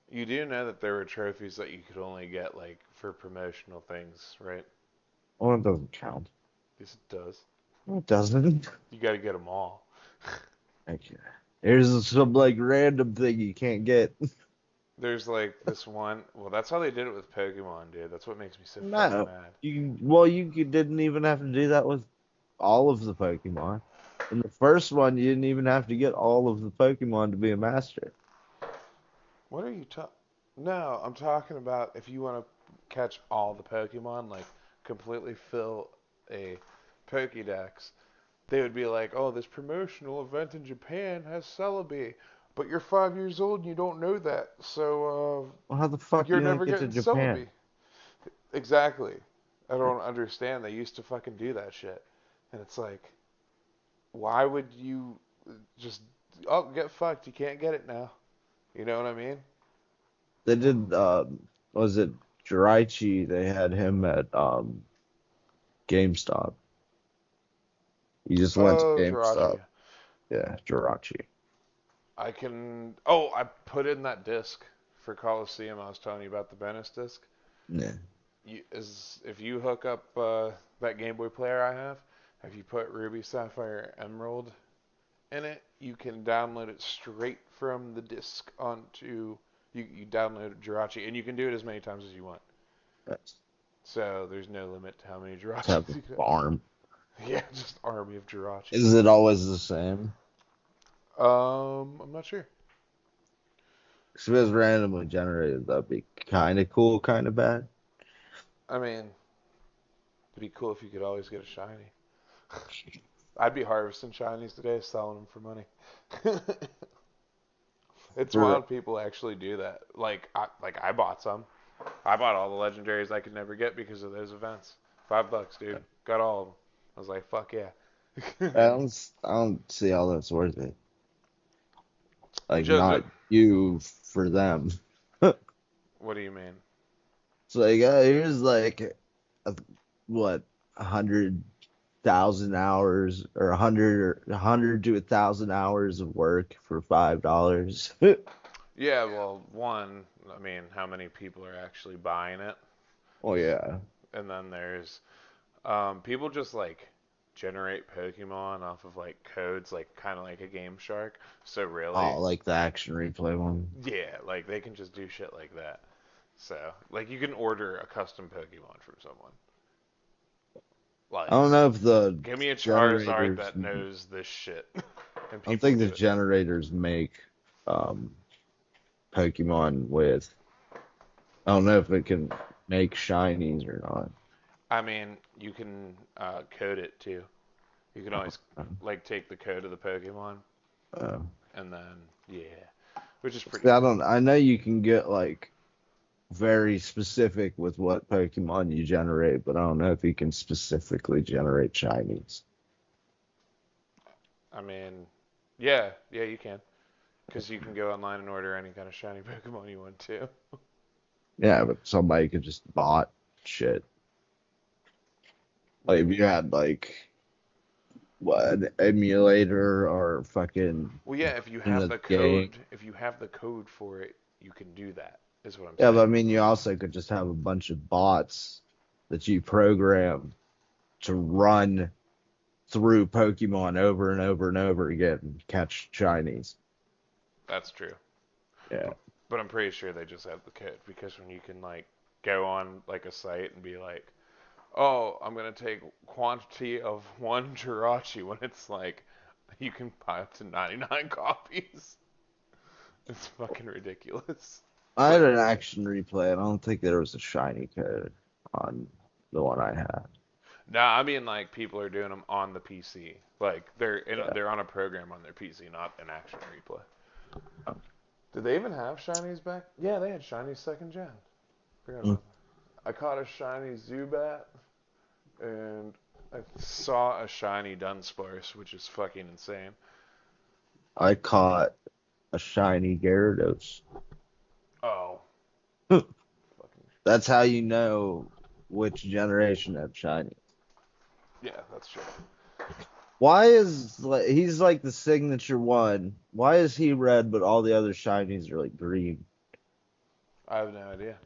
You do know that there were trophies that you could only get like for promotional things, right? Oh, it doesn't count. Yes, it does. No, it doesn't. You got to get them all. Okay. Here's some like random thing you can't get. There's like this one. Well, that's how they did it with Pokemon, dude. That's what makes me so fucking No, mad. didn't even have to do that with all of the Pokemon. In the first one, you didn't even have to get all of the Pokemon to be a master. What are you talking? No, I'm talking about if you want to catch all the Pokemon, like completely fill a Pokédex, they would be like, "Oh, this promotional event in Japan has Celebi, but you're 5 years old and you don't know that, so Well, how the fuck are you're you gonna never get to getting Japan? Celebi." Exactly. I don't understand. They used to fucking do that shit, and it's like, why would you just get fucked? You can't get it now. You know what I mean? They did. Was it Jiraichi? They had him at GameStop. You just went to Oh, GameStop. Jirachi. Yeah, Jirachi. I can. Oh, I put in that disc for Coliseum. I was telling you about the bonus disc. Yeah. If you hook up that Game Boy player I have, if you put Ruby, Sapphire, Emerald in it, you can download it straight from the disc onto. You download Jirachi, and you can do it as many times as you want. That's So there's no limit to how many just have Jirachis a you can. farm. Yeah, just army of Jirachis. Is it always the same? I'm not sure. If it was randomly generated, that'd be kind of cool, kind of bad. I mean, it'd be cool if you could always get a shiny. I'd be harvesting shinies today, selling them for money. It's For wild people actually do that. I bought some. I bought all the legendaries I could never get because of those events. $5, dude. Got all of them. I was like, fuck yeah. I don't see how that's worth it. Like Joseph, not you for them. what do you mean? So like here's like a, what 100,000 hours or 100 to 1,000 hours of work for $5. Yeah, well, one, I mean, how many people are actually buying it? Oh yeah. And then there's people just like generate Pokemon off of like codes, like kind of like a Game Shark. So really, Oh, like the action replay one. yeah, like they can just do shit like that. So like you can order a custom Pokemon from someone. I Like, don't know if the give me a Charizard generators. that knows this shit, and I don't people think the do it. generators make um, Pokemon with. I don't know if it can make shinies or not. I mean, you can code it too. You can always like take the code of the Pokemon Uh, and then yeah, which is pretty See, I cool. don't. I know you can get like very specific with what Pokemon you generate, but I don't know if you can specifically generate shinies. I mean, yeah, you can. Because you can go online and order any kind of shiny Pokemon you want to. Yeah, but somebody could just bot shit. What do Like you if you mean? had like what an emulator or fucking Well, yeah, if you in have the the game. code, if you have the code for it, you can do that. Is what I'm Yeah, but I saying. mean, you also could just have a bunch of bots that you program to run through Pokemon over and over and over again and catch shinies. That's true. Yeah. But I'm pretty sure they just have the code because when you can like go on like a site and be like, "Oh, I'm gonna take quantity of one Jirachi," when it's like you can buy up to 99 copies. It's fucking ridiculous. I had But an action replay. I don't think there was a shiny code on the one I had. nah, I mean like people are doing them on the PC. Like Yeah. they're on a program on their PC, not an action replay. Oh. Did they even have shinies back? Yeah, they had shinies second gen. Forgot Mm. about that. I caught a shiny Zubat and I saw a shiny Dunsparce, which is fucking insane. I caught a shiny Gyarados. Oh, fucking That's how you know which generation had shiny. yeah, that's true. Why is he's like the signature one? Why is he red but all the other shinies are like green? I have no idea.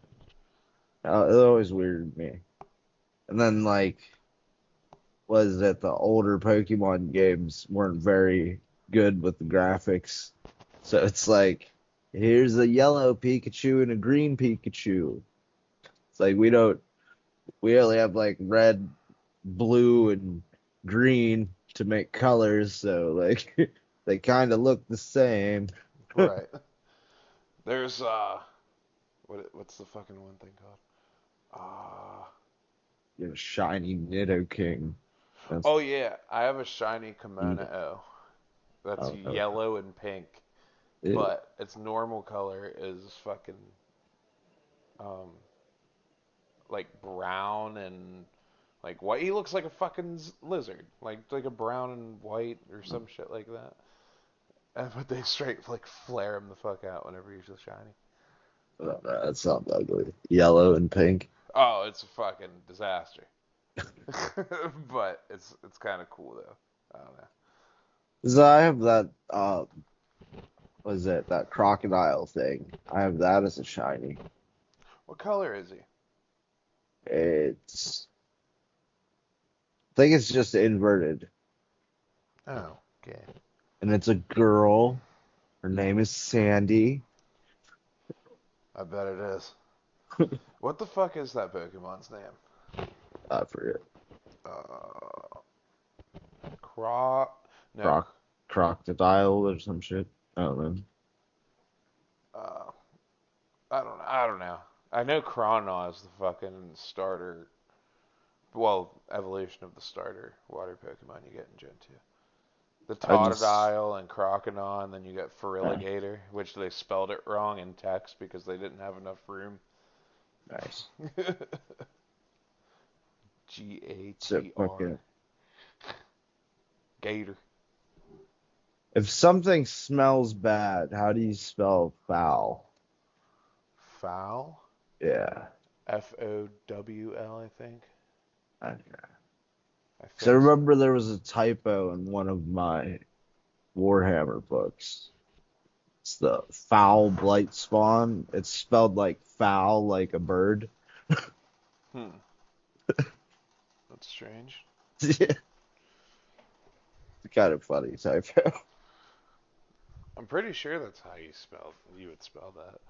It always weirded me. And then like was that the older Pokemon games weren't very good with the graphics. So it's like here's a yellow Pikachu and a green Pikachu. It's like we only have like red, blue, and green to make colors, so like they kind of look the same. Right. There's what's the fucking one thing called? You know, shiny Nidoking. That's Oh yeah, I have a shiny Nido. kimono that's Oh, yellow and pink, ew. but its normal color is fucking um like brown and like white. He looks like a fucking lizard, like a brown and white or some shit like that. And but they straight like flare him the fuck out whenever he's shiny. That sounds ugly. Yellow and pink. Oh, it's a fucking disaster. But it's kind of cool though. I don't know. So I have that what is it, that crocodile thing. I have that as a shiny. What color is he? It's I think it's just inverted. Oh, okay. And it's a girl. Her name is Sandy. I bet it is. What the fuck is that Pokemon's name? I forget. Uh, Cro. No. Croc Crocodile or some shit. I don't know. Uh, I don't know. I don't know. I know Chrono is the fucking starter. Well, evolution of the starter water Pokemon you get in Gen 2. The I just Totodile and Croconaw, and then you get uh, Feraligatr, which they spelled it wrong in text because they didn't have enough room. nice. So Gatr. fucking Gator. if something smells bad, how do you spell foul? Foul. Yeah. Fowl, I think. I, I so I think so. remember there was a typo in one of my Warhammer books. It's the foul blight spawn. It's spelled like foul, like a bird. Hmm. That's strange. Yeah, it's kind of funny typo. I'm pretty sure that's how you would spell that,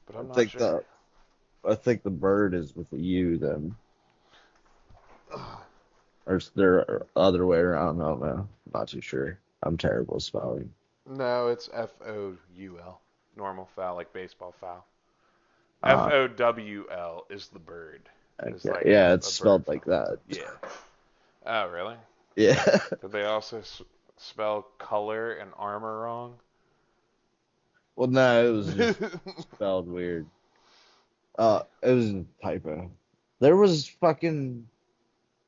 but I I'm not think sure. the I think the bird is with a U then, or is there other way around? I don't know. Not too sure. I'm terrible at spelling. No, it's Foul. Normal foul, like baseball foul. Uh, Fowl is the bird. Is okay. like Yeah, it's a bird spelled like fowl. that. Yeah. Oh, really? Yeah. Did they also spell color and armor wrong? Well, no, it was just spelled weird. It was a typo. There was fucking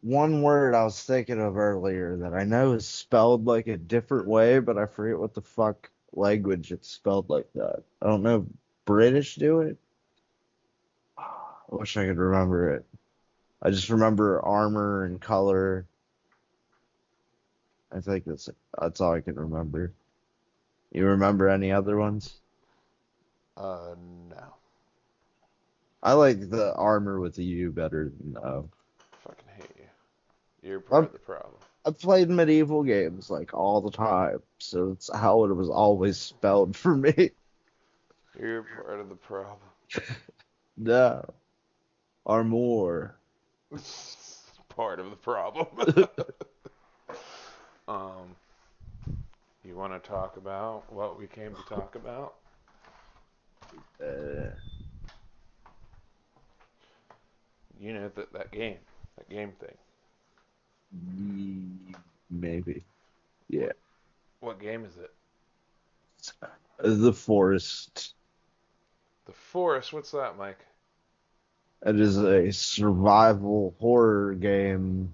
one word I was thinking of earlier that I know is spelled like a different way, but I forget what the fuck language it's spelled like that. I don't know if British do it. I wish I could remember it. I just remember armor and color. I think that's all I can remember. You remember any other ones? No. I like the armor with the U better than Fucking hate you. You're part I've, of the problem. I've played medieval games like all the time, so it's how it was always spelled for me. You're part of the problem. No, armor. Part of the problem. um, you want to talk about what we came to talk about? Uh, You know that game thing. maybe. Yeah. What game is it? The Forest. The Forest. What's that, Mike? It is a survival horror game.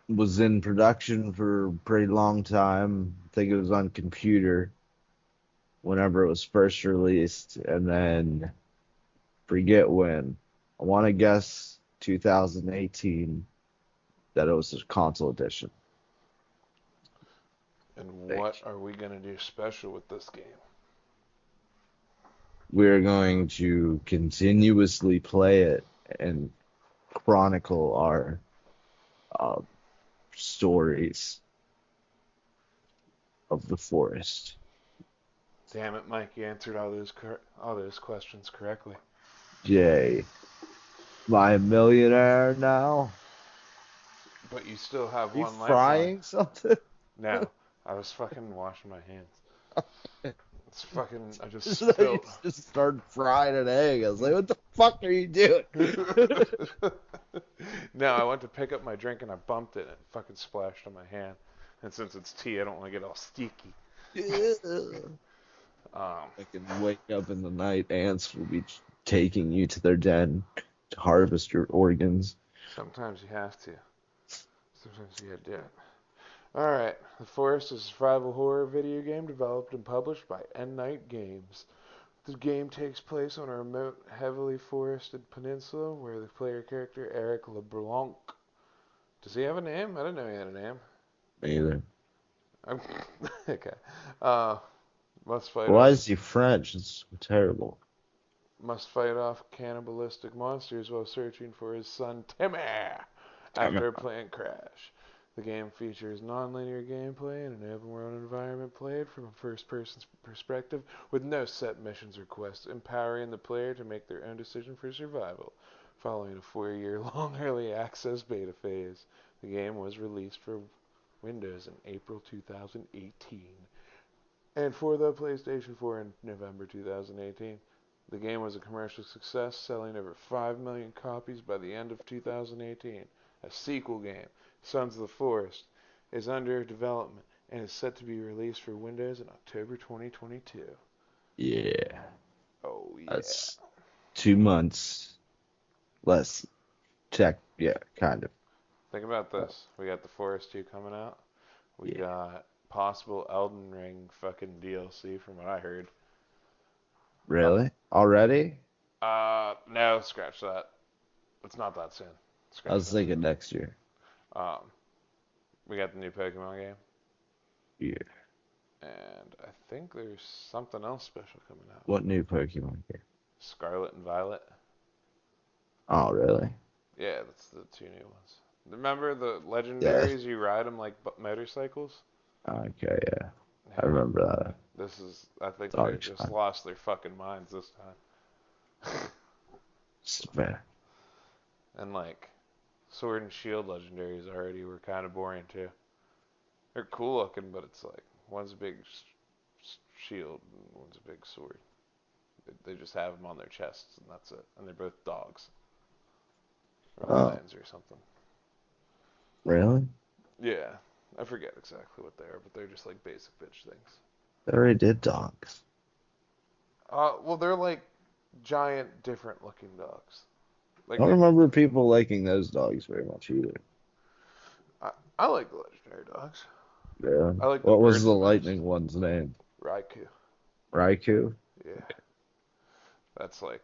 Was in production for a pretty long time. I think it was on computer. whenever it was first released, and then forget when. I want to guess 2018 that it was a console edition. And what Think are we gonna do special with this game? we're going to continuously play it and chronicle our uh, stories of the forest. Damn it, Mike! You answered all those questions correctly. Jay, am I a millionaire now? But you still have Are you one lifeline. frying something? No, I was fucking washing my hands. It's fucking. I just You spilled. just started frying an egg. I was like, what the fuck are you doing? No, I went to pick up my drink and I bumped it and it fucking splashed on my hand. And since it's tea, I don't want to get all sticky. Um, I can wake up in the night, ants will be taking you to their den to harvest your organs. Sometimes you have to. Sometimes you gotta do it. Alright, The Forest is a survival horror video game developed and published by N Night Games. The game takes place on a remote, heavily forested peninsula where the player character Eric LeBlanc. Does he have a name? I didn't know he had a name. Either. I'm okay. Uh, must fight Why off is he French? It's terrible. cannibalistic monsters while searching for his son Timmy after a plane crash. The game features non-linear gameplay and an open-world environment played from a first-person perspective with no set missions or quests, empowering the player to make their own decision for survival. Following a 4-year-long early access beta phase, the game was released for Windows in April 2018 and for the PlayStation 4 in November 2018. The game was a commercial success, selling over 5 million copies by the end of 2018. A sequel game, Sons of the Forest, is under development and is set to be released for Windows in October 2022. Yeah, Oh yeah. that's 2 months less tech. Yeah, kind of. Think about this. We got The Forest 2 coming out. We Yeah. got possible Elden Ring fucking DLC from what I heard. Really? Already? No, scratch that. It's not that soon. I Scratch was thinking next year. that. We got the new Pokemon game. Yeah. And I think there's something else special coming out. What new Pokemon game? Scarlet and Violet. Oh, really? Yeah, that's the two new ones. Remember the Yeah. legendaries? You ride them like motorcycles? Okay, yeah. I Yeah. remember that. This is, I think It's they always just fun. lost their fucking minds this time. It's fair. And like, Sword and Shield legendaries already were kind of boring too. They're cool looking, but it's like, one's a big shield and one's a big sword. They just have them on their chests and that's it. And they're both dogs. Or Oh, lions or something. really? Yeah, I forget exactly what they are, but they're just like basic bitch things. They already did dogs. Well, they're like giant, different looking dogs. I Like don't they, remember people liking those dogs very much either. I like the legendary dogs. Yeah. I like the What was birds the the most. lightning one's name? Raikou. Raikou? Yeah, that's like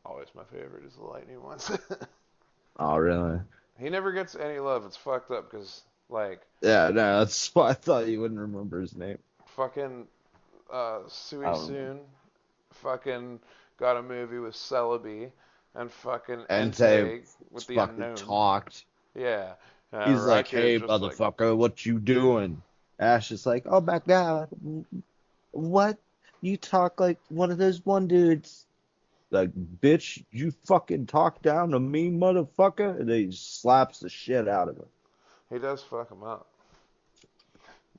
always my favorite is the lightning ones. Oh, really? He never gets any love. It's fucked up because like Yeah, no, that's why I thought you wouldn't remember his name. fucking Sui I don't remember. Soon fucking got a movie with Celebi and fucking Entei Entei with the fucking unknown. talked. Yeah. He's like, Raikou is hey, just like, motherfucker, what you doing? Ash is like, oh my god, what? You talk like one of those one dudes. Like, bitch, you fucking talk down to me, motherfucker. And then he slaps the shit out of him. he does fuck him up.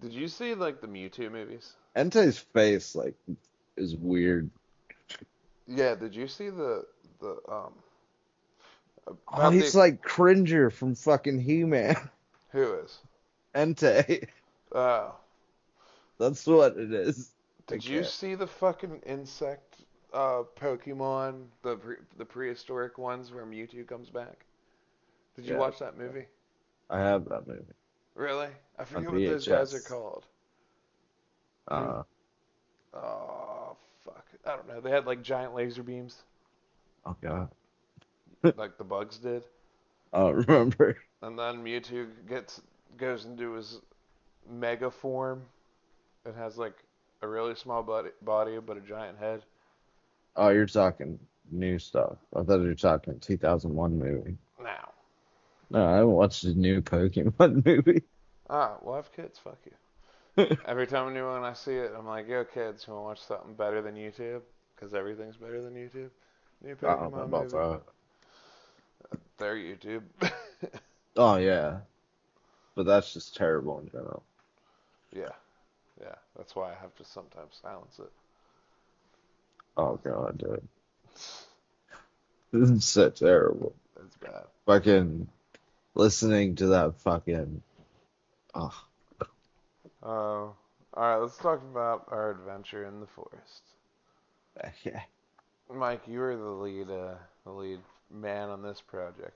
Did you see like the Mewtwo movies? Entei's face, like, is weird. Yeah. Did you see the Oh, about the he's like Cringer from fucking He-Man. who is? Entei. Oh. That's what it is. I Did you can't. see the fucking insect Pokemon, the prehistoric ones where Mewtwo comes back? Did you Yeah, watch that movie? I have that movie Really? I on forget what those guys are VHS. called. Uh, I don't know. They had like giant laser beams, Oh god, like the bugs did. I don't remember. And then Mewtwo goes into his mega form. It has like a really small body but a giant head. Oh, you're talking new stuff. I thought you were talking 2001 movie. Now, No, I haven't watched the new Pokemon movie. well, I have kids. Fuck you. Every time when I see it, I'm like, yo, kids, you want to watch something better than YouTube? Because everything's better than YouTube. New I don't know Pokemon about movie. that. They're YouTube. Oh yeah, but that's just terrible in general. Yeah, yeah. That's why I have to sometimes silence it. Oh god, dude, this is so terrible. It's bad. Fucking listening to that fucking. Oh, All right. Let's talk about our adventure in the forest. yeah. Mike, you were the lead man on this project.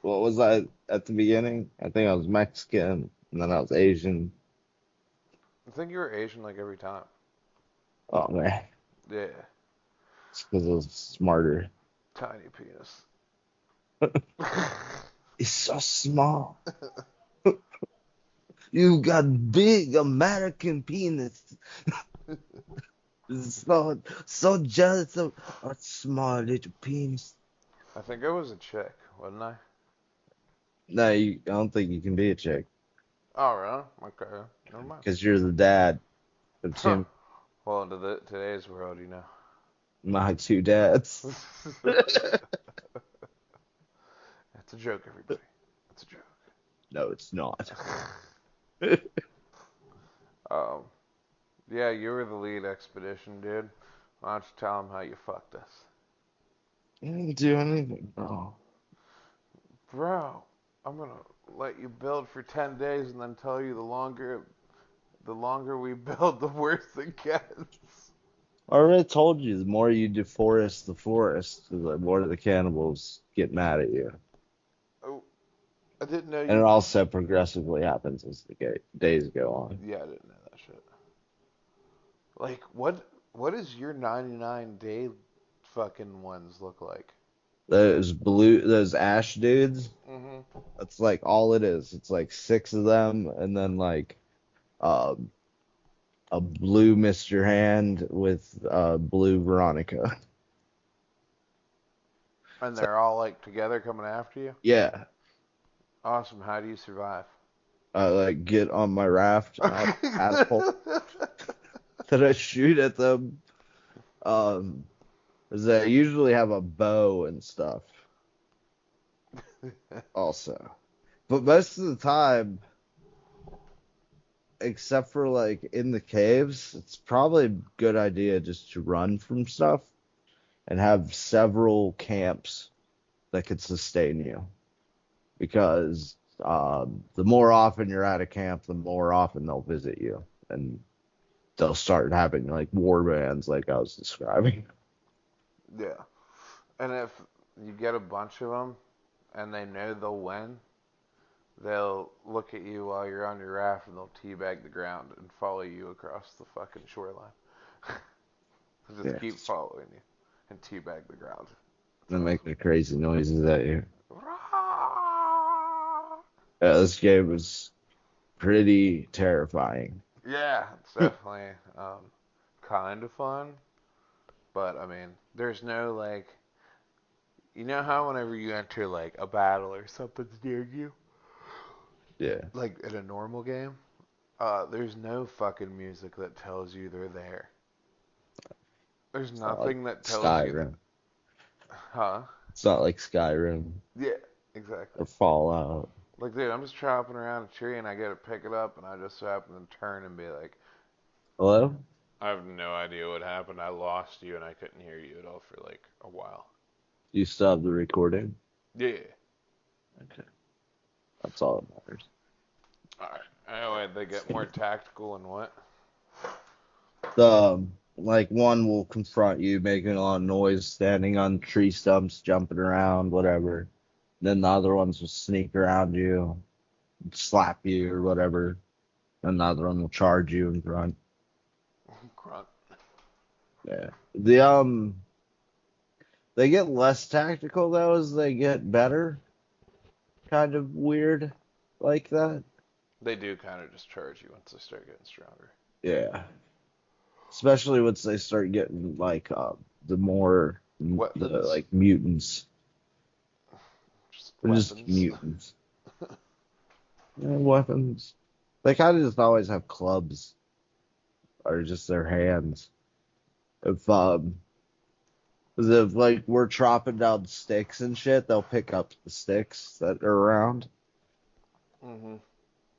What was I at the beginning? I think I was Mexican, and then I was Asian. I think you were Asian like every time. Oh man, Yeah, it's because I was smarter. tiny penis. It's so small. You got big American penis. So jealous of a small little penis. I think I was a chick, wasn't I? No, I don't think you can be a chick Oh, really? Okay, never mind. because you're the dad of Huh. two Well, into today's world, my two dads. It's a joke, everybody. It's a joke. No, it's not. Um, yeah, you were the lead expedition, dude. Why don't you tell them how you fucked us? I didn't do anything, bro. Bro, I'm gonna let you build for 10 days and then tell you the longer we build, the worse it gets. I already told you, the more you deforest the forest, the more the cannibals get mad at you. Oh, I didn't know And it you. also progressively happens as the days go on. Yeah, I didn't know that shit. Like, what does your 99-day fucking ones look like? Those ash dudes, Mm-hmm. that's like all it is. It's like six of them, and then like um, a blue Mr. Hand with blue Veronica. And So, they're all like together coming after you? yeah, Awesome. How do you survive? I like get on my raft and I have a catapult that I shoot at them. Um, 'Cause I usually have a bow and stuff also. But most of the time, except for like in the caves, it's probably a good idea just to run from stuff and have several camps that could sustain you. Because the more often you're at a camp, the more often they'll visit you. And they'll start having like war bands like I was describing. Yeah. And if you get a bunch of them and they know they'll win, they'll look at you while you're on your raft and they'll teabag the ground and follow you across the fucking shoreline. They'll just Yeah. keep following you and teabag the ground. They So, make the crazy noises at you. Yeah, this game was pretty terrifying. yeah, it's definitely kind of fun, but I mean, there's no like, you know how whenever you enter like a battle or something's near you, Yeah. like in a normal game, there's no fucking music that tells you they're there. There's It's not like nothing that tells you that, Skyrim. huh? It's not like Skyrim Yeah, exactly. or Fallout. Like, dude, I'm just chopping around a tree and I go to pick it up and I just so happen to turn and be like, Hello? I have no idea what happened. I lost you and I couldn't hear you at all for like a while. You stop the recording? Yeah. Okay. That's all that matters. Alright. Anyway, they get more tactical and what? Like one will confront you, making a lot of noise, standing on tree stumps, jumping around, whatever. Then the other ones will sneak around you, slap you or whatever. And the other one will charge you in front. Grunt. Yeah. They get less tactical though as they get better. Kind of weird like that. They do kind of just charge you once they start getting stronger. Yeah. Especially once they start getting like the more the Weapons, like mutants. just They're just weapons. mutants. Yeah, weapons. They kind of just always have clubs or just their hands. If if like we're chopping down sticks and shit, they'll pick up the sticks that are around. hmm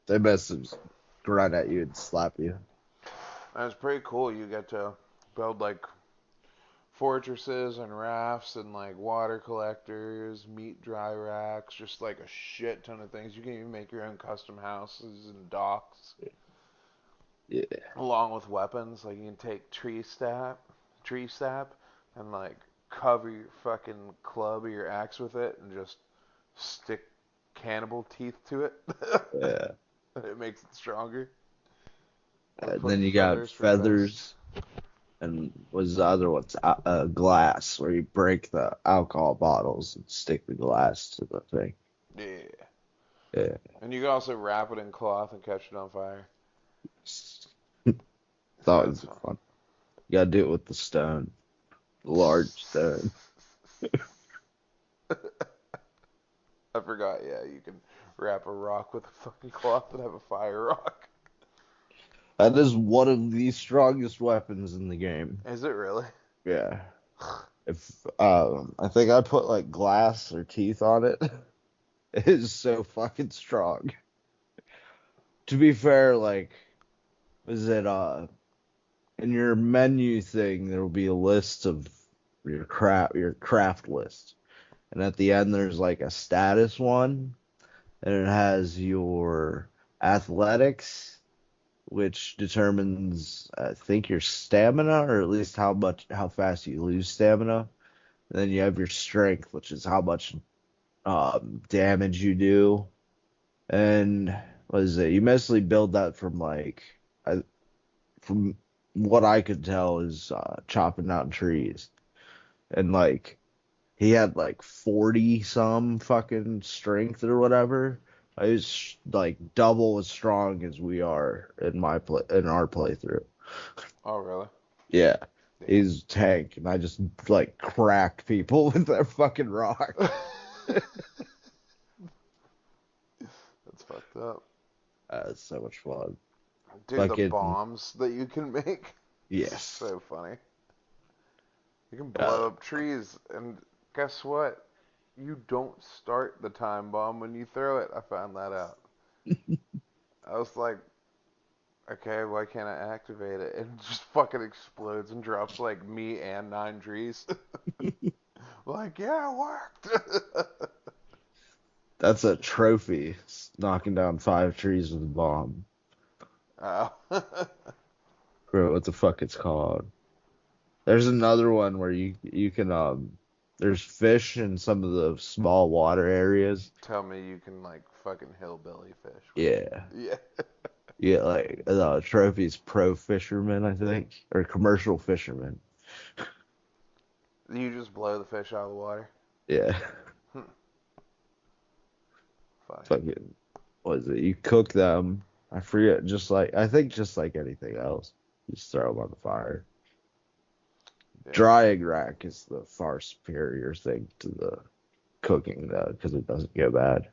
They must grunt at you and slap you. And it's pretty cool. You get to build like fortresses and rafts and like water collectors, meat dry racks, just like a shit ton of things. You can even make your own custom houses and docks, Yeah. along with weapons. Like you can take tree sap, and like cover your fucking club or your axe with it, and just stick cannibal teeth to it. Yeah. And it makes it stronger. Or And put then you got feathers for vests. feathers and was the other one's glass where you break the alcohol bottles and stick the glass to the thing. Yeah. Yeah. And you can also wrap it in cloth and catch it on fire. So Thought it that's was fun. fun. You gotta do it with the stone, the large stone. I forgot, yeah, you can wrap a rock with a fucking cloth and have a fire rock. That is one of the strongest weapons in the game. Is it really? Yeah. If I think I put like glass or teeth on it. It is so fucking strong. To be fair, like, is it in your menu thing there will be a list of your craft list. And at the end there's like a status one and it has your athletics, which determines I think your stamina or at least how fast you lose stamina. And then you have your strength, which is how much damage you do. And what is it? You mostly build that from from what I could tell is chopping down trees. And like he had like 40 some fucking strength or whatever. I was like double as strong as we are in our playthrough. Oh, really? Yeah. Damn. He's a tank and I just like cracked people with that fucking rock. That's fucked up. That's so much fun. Dude, the Fucking bombs that you can make, yes. so funny. You can Uh, blow up trees, and guess what? You don't start the time bomb when you throw it. I found that out. I was like, okay, why can't I activate it? It just fucking explodes and drops like me and 9 trees. Like, yeah, it worked. that's a trophy. Knocking down 5 trees with a bomb. Oh. Bro, what the fuck it's called? There's another one where you can there's fish in some of the small water areas. Tell me you can like fucking hillbilly fish with Yeah. it. Yeah. Yeah, like trophies pro fisherman, I think, or commercial fisherman. You just blow the fish out of the water. Yeah. Hmm. Funny. Fucking what is it? You cook them. I forget, I think just like anything else. You just throw them on the fire. Yeah. Drying rack is the far superior thing to the cooking though, because it doesn't get bad.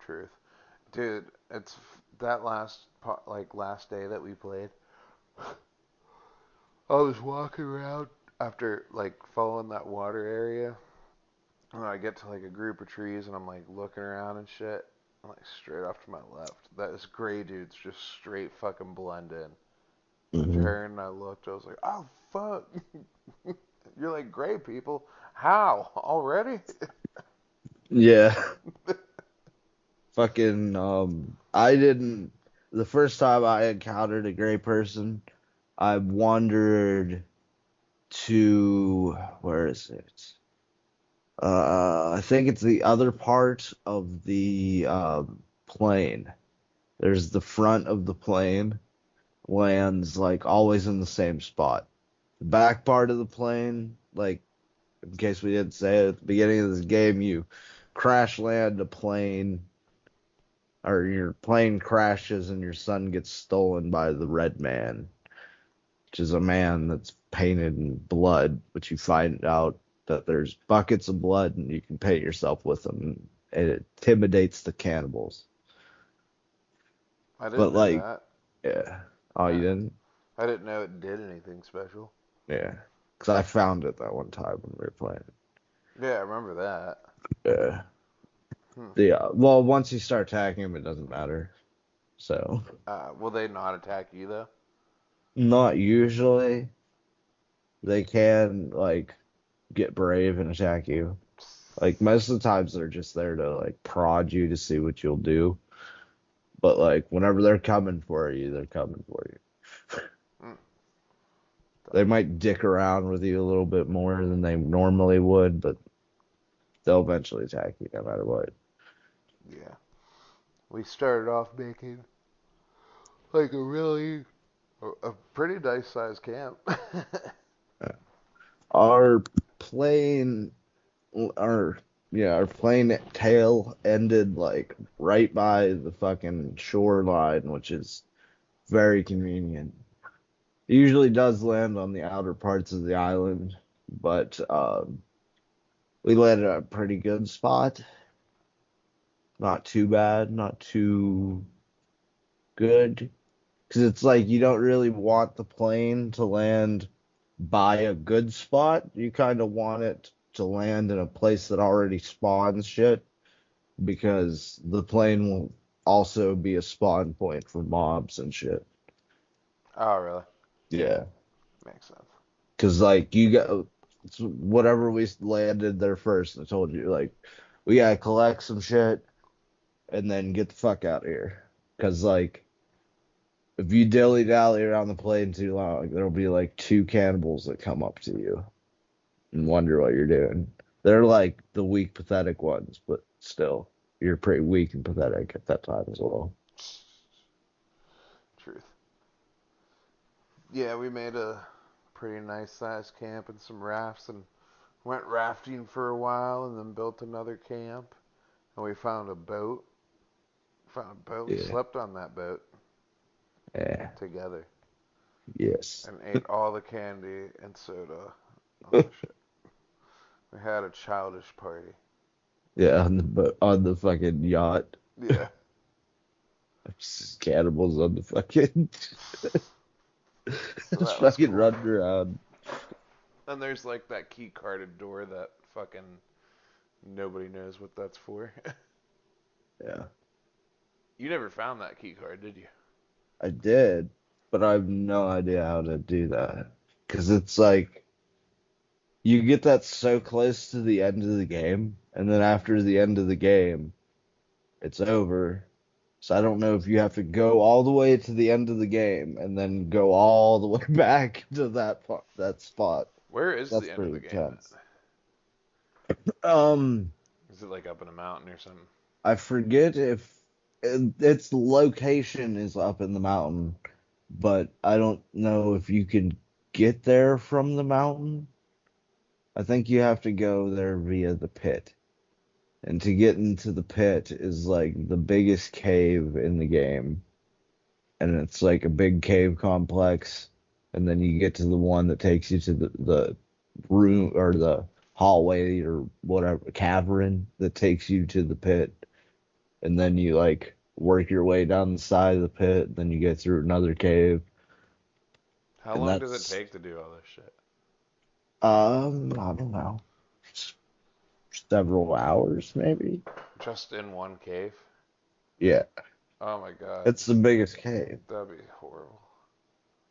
Truth. Dude, it's that last day that we played. I was walking around after like following that water area, and I get to like a group of trees, and I'm like looking around and shit. And like straight off to my left, that is gray dudes just straight fucking blend in. I Hmm. turned and I looked. I was like, oh fuck, you're like gray people. How already? Yeah. Fucking I didn't the first time I encountered a gray person, I wandered to where is it? I think it's the other part of the plane. There's the front of the plane lands like always in the same spot. The back part of the plane, like in case we didn't say it at the beginning of this game, you crash land a plane, or your plane crashes and your son gets stolen by the Red Man, which is a man that's painted in blood, but you find out that there's buckets of blood and you can paint yourself with them. And it intimidates the cannibals. I didn't But know like, that. yeah. Oh, you Yeah. didn't? I didn't know it did anything special. Yeah. Because I found it that one time when we were playing. Yeah, I remember that. Yeah. Hmm. Yeah. Well, once you start attacking them, it doesn't matter. So, Will they not attack you though? not usually. They can, like, get brave and attack you. Like, most of the times they're just there to, like, prod you to see what you'll do. But, like, whenever they're coming for you, they're coming for you. Hmm. They might dick around with you a little bit more than they normally would, but they'll eventually attack you no matter what. Yeah. We started off making like a pretty nice sized camp. Our plane, our our plane tail ended like right by the fucking shoreline, which is very convenient. It usually does land on the outer parts of the island, but we landed at a pretty good spot. Not too bad, not too good. Because it's like you don't really want the plane to land by a good spot. You kind of want it to land in a place that already spawns shit, because the plane will also be a spawn point for mobs and shit. Oh, really? Yeah. Makes sense. Because, like, you got whatever we landed there first, I told you, like, we gotta collect some shit and then get the fuck out of here. Because, like, if you dilly dally around the plane too long, there'll be like two cannibals that come up to you and wonder what you're doing. They're like the weak, pathetic ones, but still, you're pretty weak and pathetic at that time as well. Truth. Yeah, we made a pretty nice sized camp and some rafts and went rafting for a while and then built another camp. And we found a boat. Found a boat. We Yeah. slept on that boat Yeah. together Yes. and ate all the candy and soda. Oh shit. We had a childish party. Yeah, on the fucking yacht. Yeah. Just cannibals on the fucking So just that was fucking cool. running around. And there's like that key carded door that fucking nobody knows what that's for. Yeah. You never found that key card, did you? I did, but I have no idea how to do that. Because it's like you get that so close to the end of the game, and then after the end of the game, it's over. So I don't know if you have to go all the way to the end of the game and then go all the way back to that spot. Where is That's the end of pretty the game at? intense. Um, Is it like up in a mountain or something? I forget if its location is up in the mountain, but I don't know if you can get there from the mountain. I think you have to go there via the pit. And to get into the pit is like the biggest cave in the game. And it's like a big cave complex. And then you get to the one that takes you to the room or the hallway or whatever, cavern that takes you to the pit. And then you like work your way down the side of the pit. Then you get through another cave. How And long does it that's, take to do all this shit? I don't know, several hours maybe. Just in one cave? Yeah, Oh my god. it's the biggest cave. That'd be horrible.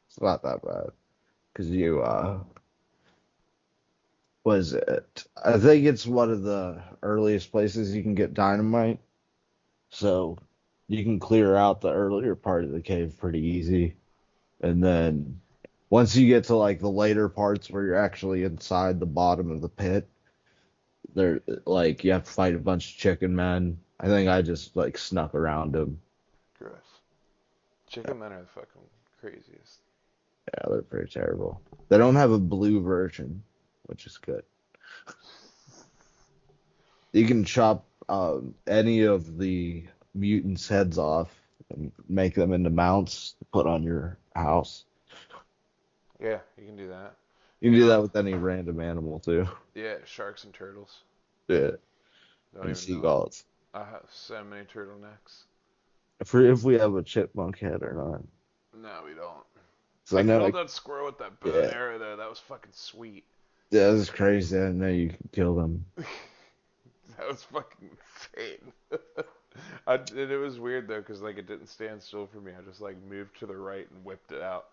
It's not that bad because you was it? I think it's one of the earliest places you can get dynamite, so you can clear out the earlier part of the cave pretty easy, and then once you get to like the later parts where you're actually inside the bottom of the pit, there like you have to fight a bunch of chicken men. I think I just like snuck around them. Gross. Chicken men are the fucking craziest. Yeah, they're pretty terrible. They don't have a blue version, which is good. You can chop any of the mutants' heads off and make them into mounts to put on your house. Yeah, you can do that. You can You do know, that with any random animal too. yeah, sharks and turtles. Yeah, Don't and even know. seagulls. I have so many turtlenecks. If we have a chipmunk head or not. No, we don't. So I I know, killed like, that squirrel with that bow and yeah, arrow though. That was fucking sweet. yeah, this is crazy. I didn't know you can kill them. That was fucking insane. And it was weird though, cause like it didn't stand still for me. I just like moved to the right and whipped it out.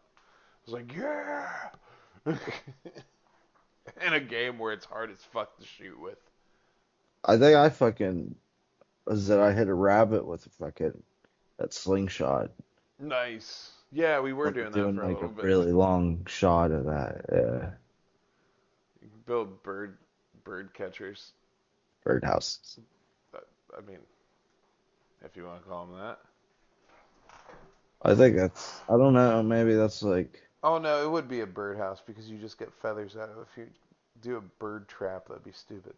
I was like, yeah. In a game where it's hard as fuck to shoot with. I think I fucking was that I hit a rabbit with a fucking that slingshot. Nice. Yeah, we were I'm doing that doing for a like little a bit. really long shot of that. Yeah, You can build bird catchers. birdhouses. That, I mean, if you want to call them that. I think that's. I don't know. Maybe that's like. Oh no, it would be a birdhouse because you just get feathers out of it. If you do a bird trap, that'd be stupid.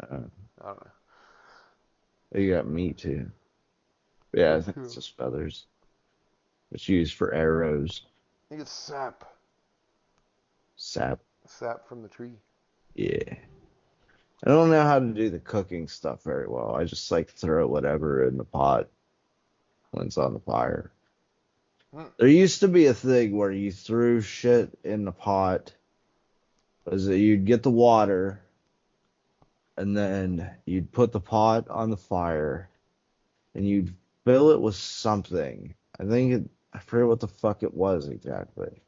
Uh, I don't know. you got meat too. Yeah, I That think it's too. just feathers. It's used for arrows, You get sap. sap. Sap from the tree. Yeah. I don't know how to do the cooking stuff very well. I just like throw whatever in the pot when it's on the fire. Hmm. There used to be a thing where you threw shit in the pot. Was that you'd get the water and then you'd put the pot on the fire and you'd fill it with something. I forget what the fuck it was exactly.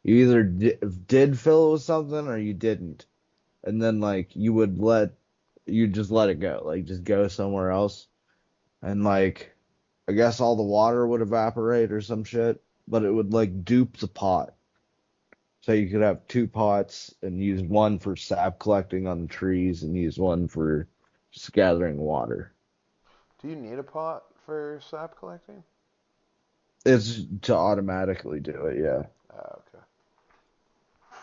You either did fill it with something or you didn't. And then like you just let it go. Like just go somewhere else. And like I guess all the water would evaporate or some shit, but it would like dupe the pot. So you could have two pots and use one for sap collecting on the trees and use one for just gathering water. Do you need a pot for sap collecting? It's to automatically do it, yeah. Okay.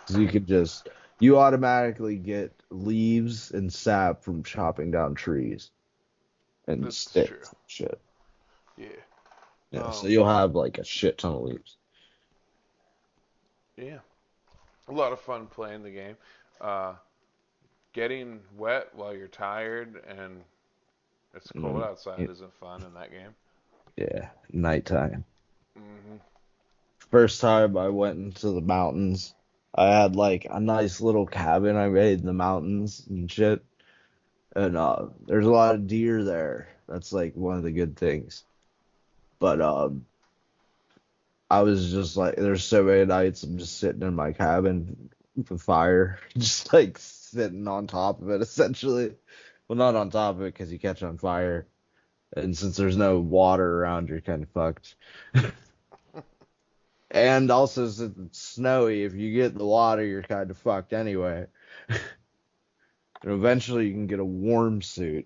So you automatically get leaves and sap from chopping down trees and That's true. sticks and shit. Yeah. Yeah, so Um. you'll have like a shit ton of leaves. Yeah. A lot of fun playing the game. Uh, getting wet while you're tired and it's cold Mm, outside isn't fun in that game. yeah, nighttime. Hmm. First time I went into the mountains, I had like a nice little cabin I made in the mountains and shit. And there's a lot of deer there. That's like one of the good things. But I was just like, there's so many nights I'm just sitting in my cabin with a fire, just like sitting on top of it essentially. Well, not on top of it because you catch on fire. And since there's no water around, you're kind of fucked. And also, since it's snowy, if you get in the water, you're kind of fucked anyway. And eventually, you can get a warm suit,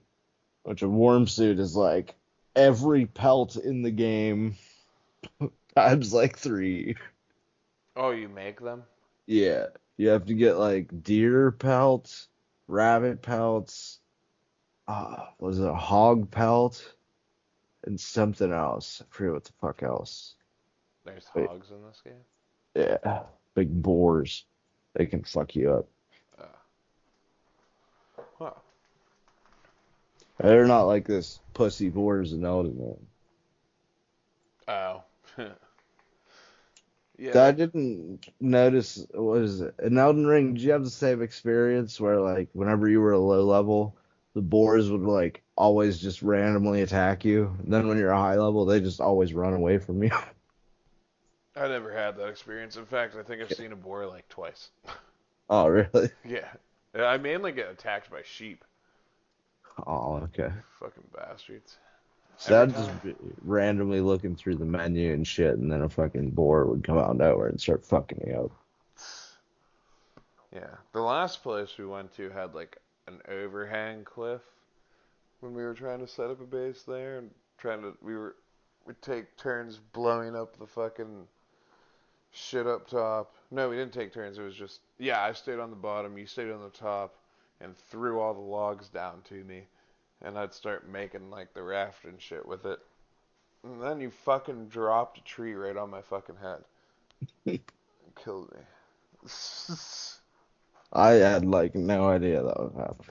which a warm suit is like every pelt in the game times like three. Oh, you make them? Yeah, you have to get like deer pelts, rabbit pelts, was it a hog pelt, and something else. I forget what the fuck else. There's Wait, hogs in this game. yeah, big boars. They can fuck you up. Uh, huh. They're not like this pussy boars in Elden Ring. Oh. So Yeah. I didn't notice, what is it? In Elden Ring, did you have the same experience where, like, whenever you were a low level, the boars would, like, always just randomly attack you? And then when you're a high level, they just always run away from you? I never had that experience. In fact, I think I've seen a boar like twice. Oh, really? Yeah. I mainly get attacked by sheep. Oh, okay. Fucking bastards. So Every I'd just time. be randomly looking through the menu and shit, and then a fucking boar would come out of nowhere and start fucking me up. Yeah. The last place we went to had like an overhang cliff when we were trying to set up a base there and we'd take turns blowing up the fucking shit up top. No, we didn't take turns. It was just, yeah, I stayed on the bottom, you stayed on the top, and threw all the logs down to me. And I'd start making like the raft and shit with it. And then you fucking dropped a tree right on my fucking head. It killed me. I had like no idea that would happen.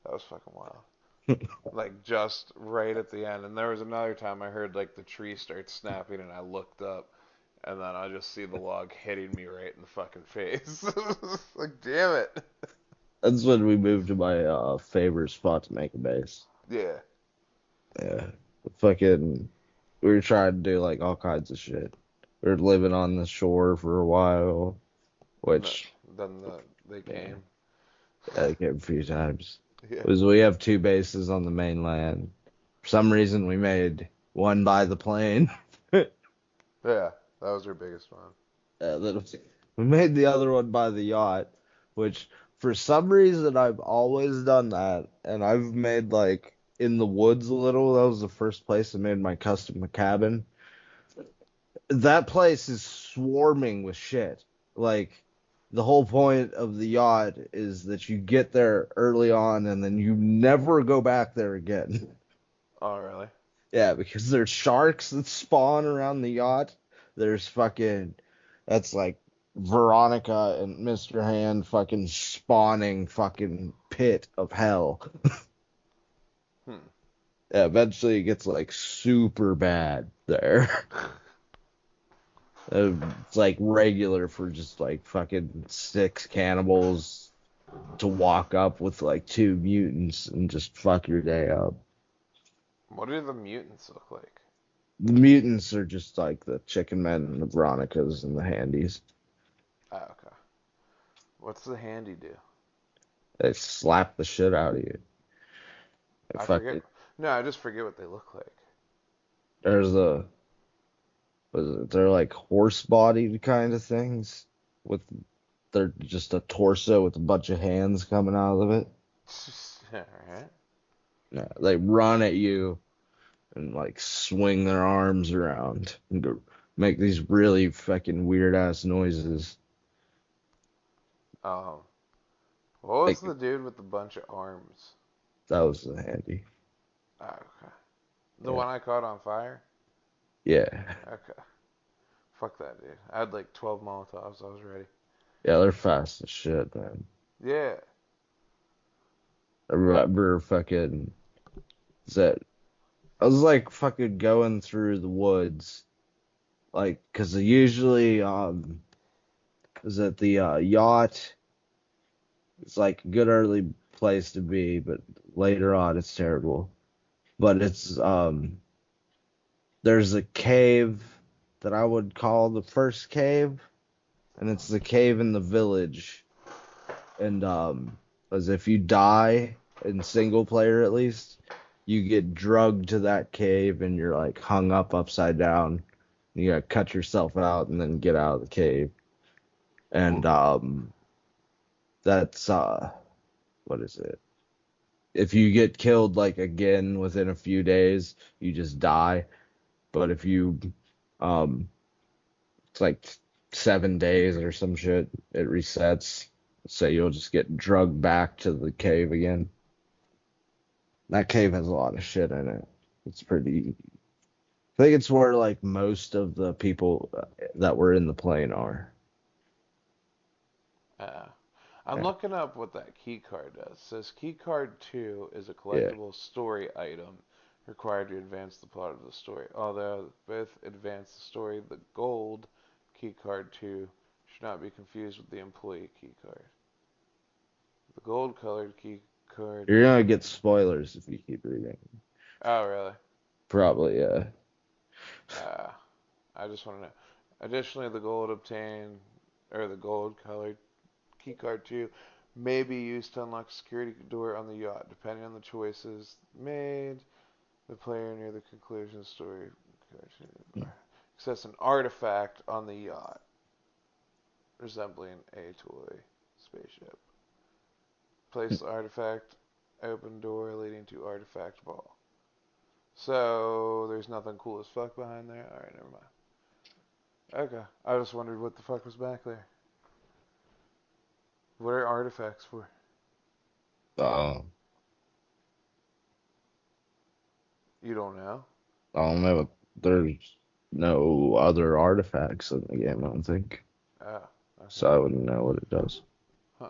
That was fucking wild. Like just right at the end. And there was another time I heard like the tree start snapping and I looked up and then I just see the log hitting me right in the fucking face. Like damn it. That's when we moved to my favorite spot to make a base. Yeah. Yeah. Fucking, we were trying to do like all kinds of shit. We were living on the shore for a while, And the, which, then they yeah, came. I came a few times. Yeah. Was we have two bases on the mainland. For some reason, we made one by the plane. Yeah. That was our biggest one. Then we made the other one by the yacht, which for some reason I've always done that, and I've made like in the woods a little. That was the first place I made my custom cabin. That place is swarming with shit. Like the whole point of the yacht is that you get there early on and then you never go back there again. Oh really? Yeah, because there's sharks that spawn around the yacht. There's fucking that's like Veronica and Mr. Hand fucking spawning fucking pit of hell. Hmm. Yeah, eventually it gets like super bad there. It's like regular for just like fucking six cannibals to walk up with like two mutants and just fuck your day up. What do the mutants look like? The mutants are just like the chicken men and the Veronicas and the handies. Oh, okay. What's the handy do? They slap the shit out of you. They I forget. fucking No, I just forget what they look like. there's a was it, they're like horse bodied kind of things with they're just a torso with a bunch of hands coming out of it. Alright. Yeah, they run at you and like swing their arms around and go, make these really fucking weird ass noises. Um, what was Like the dude with the bunch of arms? that was the handy. Oh, okay. The Yeah. one I caught on fire? Yeah. Okay. Fuck that dude. I had like 12 Molotovs. I was ready. Yeah, they're fast as shit, man. Yeah. I remember fucking that I was like fucking going through the woods, like, cause usually, is that the yacht is like a good early place to be, but later on it's terrible. But it's there's a cave that I would call the first cave, and it's the cave in the village. And as if you die in single player at least, you get drugged to that cave and you're like hung up upside down. You gotta cut yourself out and then get out of the cave. And that's what is it? If you get killed like again within a few days, you just die. But if you um it's like 7 days or some shit, it resets. So you'll just get drugged back to the cave again. That cave has a lot of shit in it. It's pretty. I think it's where like most of the people that were in the plane are. Uh, I'm Yeah, looking up what that key card does. It says key card 2 is a yeah. collectible story item required to advance the plot of the story. Although both advance the story, the gold key card 2 should not be confused with the employee key card. The gold colored key card. You're gonna get spoilers if you keep reading. Oh, really? Probably, yeah. Uh, I just want to know. Additionally, the gold obtained, or the gold colored keycard 2 may be used to unlock a security door on the yacht. Depending on the choices made, the player near the conclusion of the story access an artifact on the yacht resembling a toy spaceship. Place the artifact, open door leading to artifact vault. So there's nothing cool as fuck behind there. All right, never mind. Okay. I just wondered what the fuck was back there. What are artifacts for? Um, You don't know? I don't know. There's no other artifacts in the game, I don't think. Oh, So okay. I wouldn't know what it does. Huh.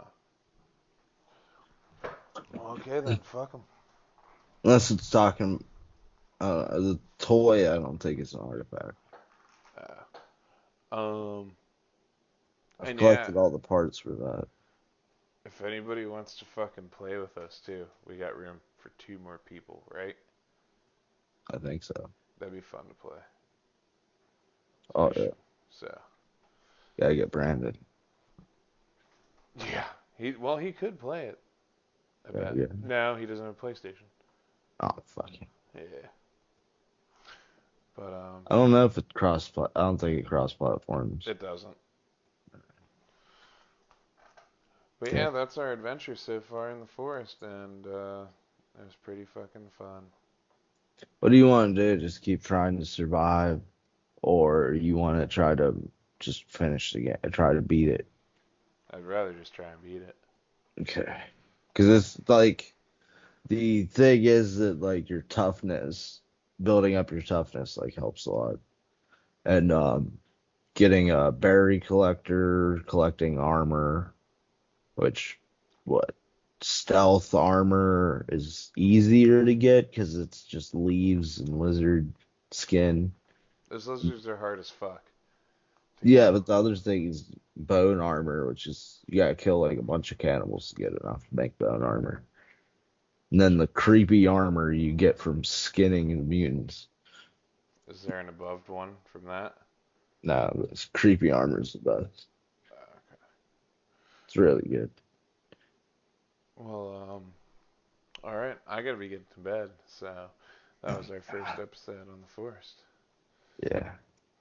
Well, okay then. Fuck 'em. Unless it's talking the toy, I don't think it's an artifact. Um, I've and yeah, collected all the parts for that. if anybody wants to fucking play with us too, we got room for 2 more people, right? I think so. That'd be fun to play. Oh We yeah, should. So, gotta get branded. yeah. He could play it. I Yeah, bet. yeah. No, he doesn't have a PlayStation. Oh fuck it. Yeah. But I don't know if it cross. I don't think it cross platforms. it doesn't. But Okay. yeah, that's our adventure so far in the forest, and it was pretty fucking fun. What do you want to do? Just keep trying to survive, or you want to try to just finish the game, try to beat it? I'd rather just try and beat it. Okay. Because it's like the thing is that like your toughness, building up your toughness, like helps a lot, and getting a berry collector, collecting armor, which what stealth armor is easier to get because it's just leaves and lizard skin. Those lizards are hard as fuck to Yeah, kill. but the other thing is bone armor, which is you gotta kill like a bunch of cannibals to get enough to make bone armor. And then the creepy armor you get from skinning the mutants. Is there an above one from that? No, this creepy armor is the best. Okay. It's really good. Well, all right. I gotta be getting to bed, so that was our first episode on the forest. Yeah.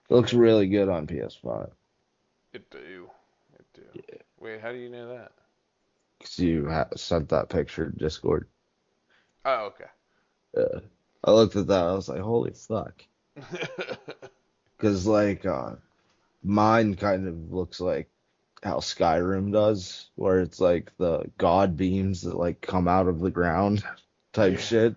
It looks really good on PS5. It do. It do. Yeah. Wait, how do you know that? Because you sent that picture to Discord. Oh, okay. Yeah. I looked at that. I was like, holy fuck. Because, like, mine kind of looks like how Skyrim does, where it's like the god beams that, like, come out of the ground type Yeah. shit,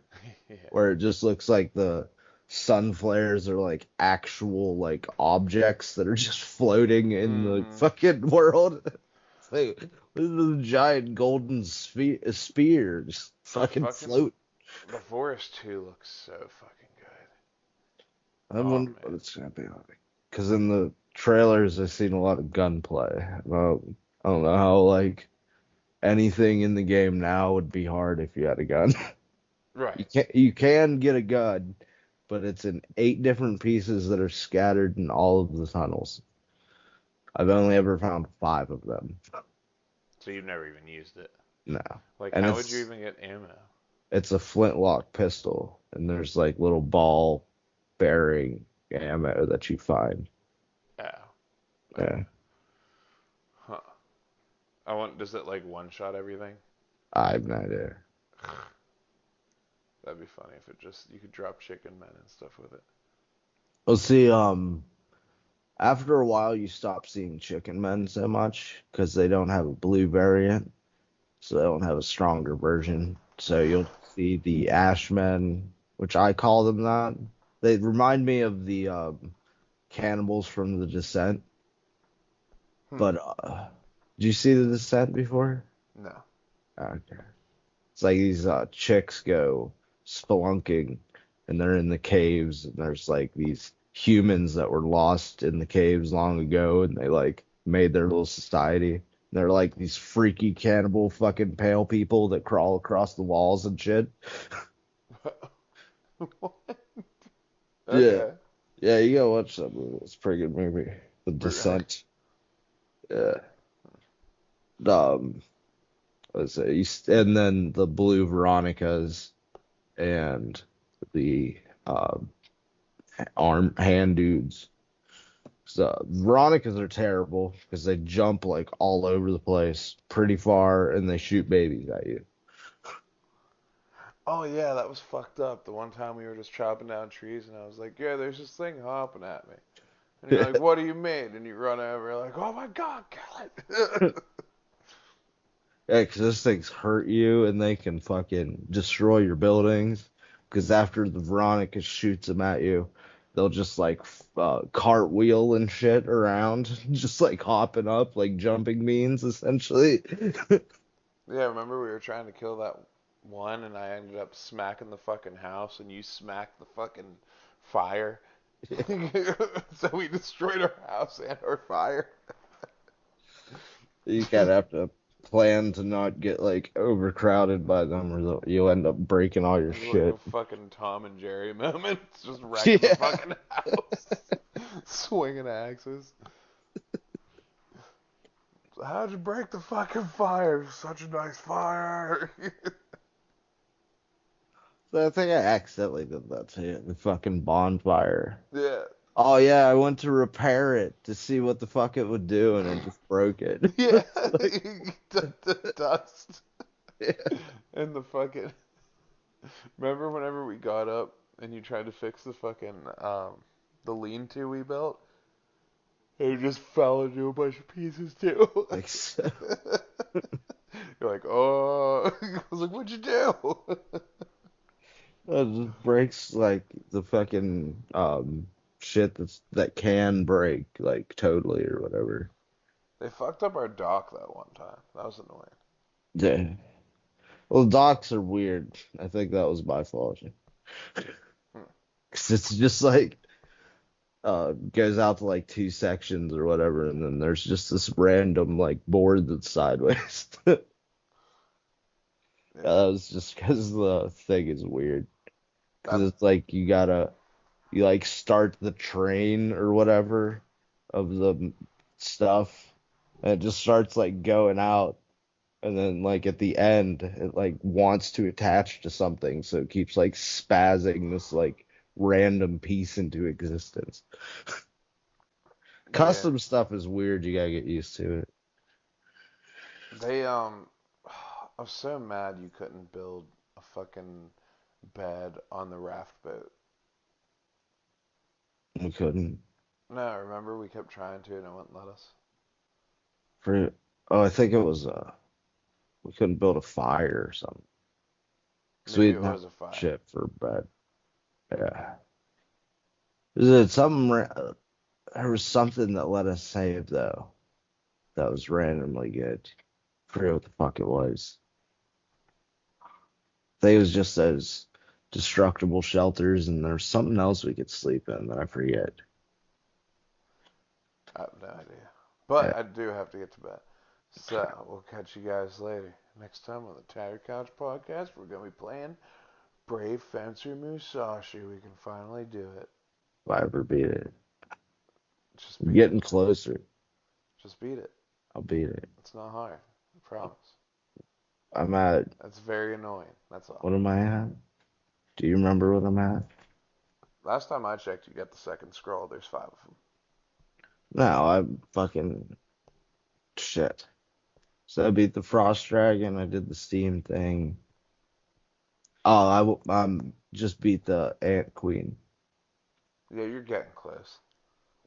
Yeah. where it just looks like the sun flares are like actual, like, objects that are just floating in the Mm-hmm. fucking world. It's like, this is a giant golden spear just The fucking fucking float. the forest too looks so fucking good. I Oh wonder what man. it's gonna be like. Because in the trailers, I've seen a lot of gunplay. I don't know how like anything in the game now would be hard if you had a gun. Right. You can get a gun, but it's in 8 different pieces that are scattered in all of the tunnels. I've only ever found 5 of them. So you've never even used it. No, Like, and how would you even get ammo? it's a flintlock pistol, and there's like little ball bearing ammo that you find. Oh. Okay. Yeah, Huh. I want. Does it like one shot everything? I have no idea. That'd be funny if it just you could drop chicken men and stuff with it. Well, see, after a while, you stop seeing chicken men so much because they don't have a blue variant, so they don't have a stronger version. So you'll see the Ashmen, which I call them that. They remind me of the cannibals from the Descent. Hmm. But did you see the Descent before? No. Okay. It's like these chicks go spelunking, and they're in the caves, and there's like these humans that were lost in the caves long ago, and they like made their little society. They're like these freaky cannibal fucking pale people that crawl across the walls and shit. What? Yeah, Okay. yeah, you gotta watch that movie. It's a pretty good movie. The Really? Descent. Yeah. Um, let's say, and then the Blue Veronicas and the arm hand dudes. So Veronicas are terrible because they jump like all over the place, pretty far, and they shoot babies at you. Oh yeah, that was fucked up. The one time we were just chopping down trees and I was like, yeah, there's this thing hopping at me. And you're like, what do you mean? And you run over, like, oh my god, kill it. Yeah, 'cause those things hurt you and they can fucking destroy your buildings. Because after the Veronica shoots them at you, they'll just like cartwheel and shit around, just like hopping up, like jumping beans, essentially. Yeah, remember we were trying to kill that one, and I ended up smacking the fucking house, and you smacked the fucking fire. So we destroyed our house and our fire. You kind of have to plan to not get like overcrowded by them, or you'll end up breaking all your It was like shit. a fucking Tom and Jerry moment. Just wrecking the Yeah. fucking house. Swinging axes. How'd you break the fucking fire? Such a nice fire. So I think I accidentally did that too. The fucking bonfire. Yeah. Oh yeah, I went to repair it to see what the fuck it would do, and it just broke it. Yeah. It's like, The dust. yeah. And the fucking. Remember whenever we got up and you tried to fix the fucking the lean-to we built? It just fell into a bunch of pieces too. Like so, You're like, oh. I was like, what'd you do? it just breaks like the fucking shit that can break like totally or whatever. They fucked up our dock that one time. That was annoying. Yeah. Well, docks are weird. I think that was my fault. Hmm. 'Cause it's just like goes out to like two sections or whatever, and then there's just this random like board that's sideways. Yeah. That was just because the thing is weird. Because That it's like you like start the train or whatever of the stuff, and it just starts like going out, and then like at the end it like wants to attach to something, so it keeps like spazzing this like random piece into existence. yeah. Custom stuff is weird. You gotta get used to it. They I was so mad you couldn't build a fucking bed on the raft boat. We couldn't No, remember we kept trying to and it wouldn't let us. for oh, I think it was we couldn't build a fire or something because we Maybe it didn't have was a fire. shit for bed. Yeah. Is it something? There was something that let us save though. That was randomly good. Forget what the fuck it was. I think it was just those destructible shelters, and there's something else we could sleep in that I forget. I have no idea. But Yeah, I do have to get to bed. So we'll catch you guys later. Next time on the Tattered Couch Podcast, we're gonna be playing Brave Fencer Musashi. We can finally do it. if I ever beat it. Just I'm beat it. getting closer. Just beat it. I'll beat it. It's not hard. I promise. I'm at, That's very annoying. That's all. what am I at? Do you remember what I'm at? Last time I checked, you got the second scroll. There's 5 of them. No, I'm fucking shit. So I beat the Frost Dragon. I did the Steam thing. Oh, just beat the Ant Queen. Yeah, you're getting close.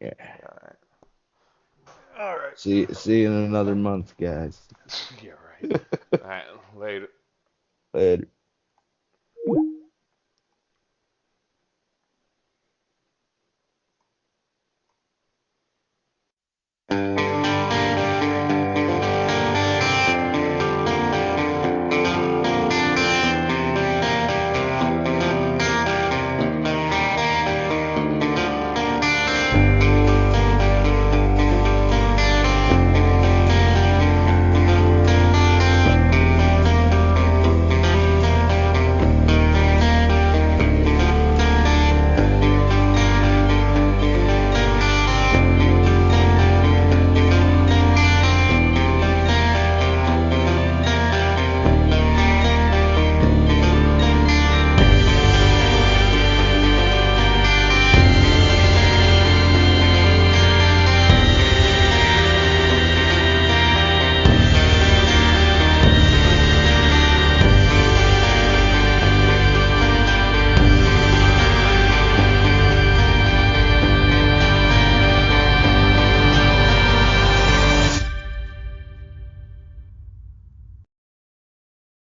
Yeah. All right. All right. See you in another month, guys. Yeah, right. All right. Later. Later.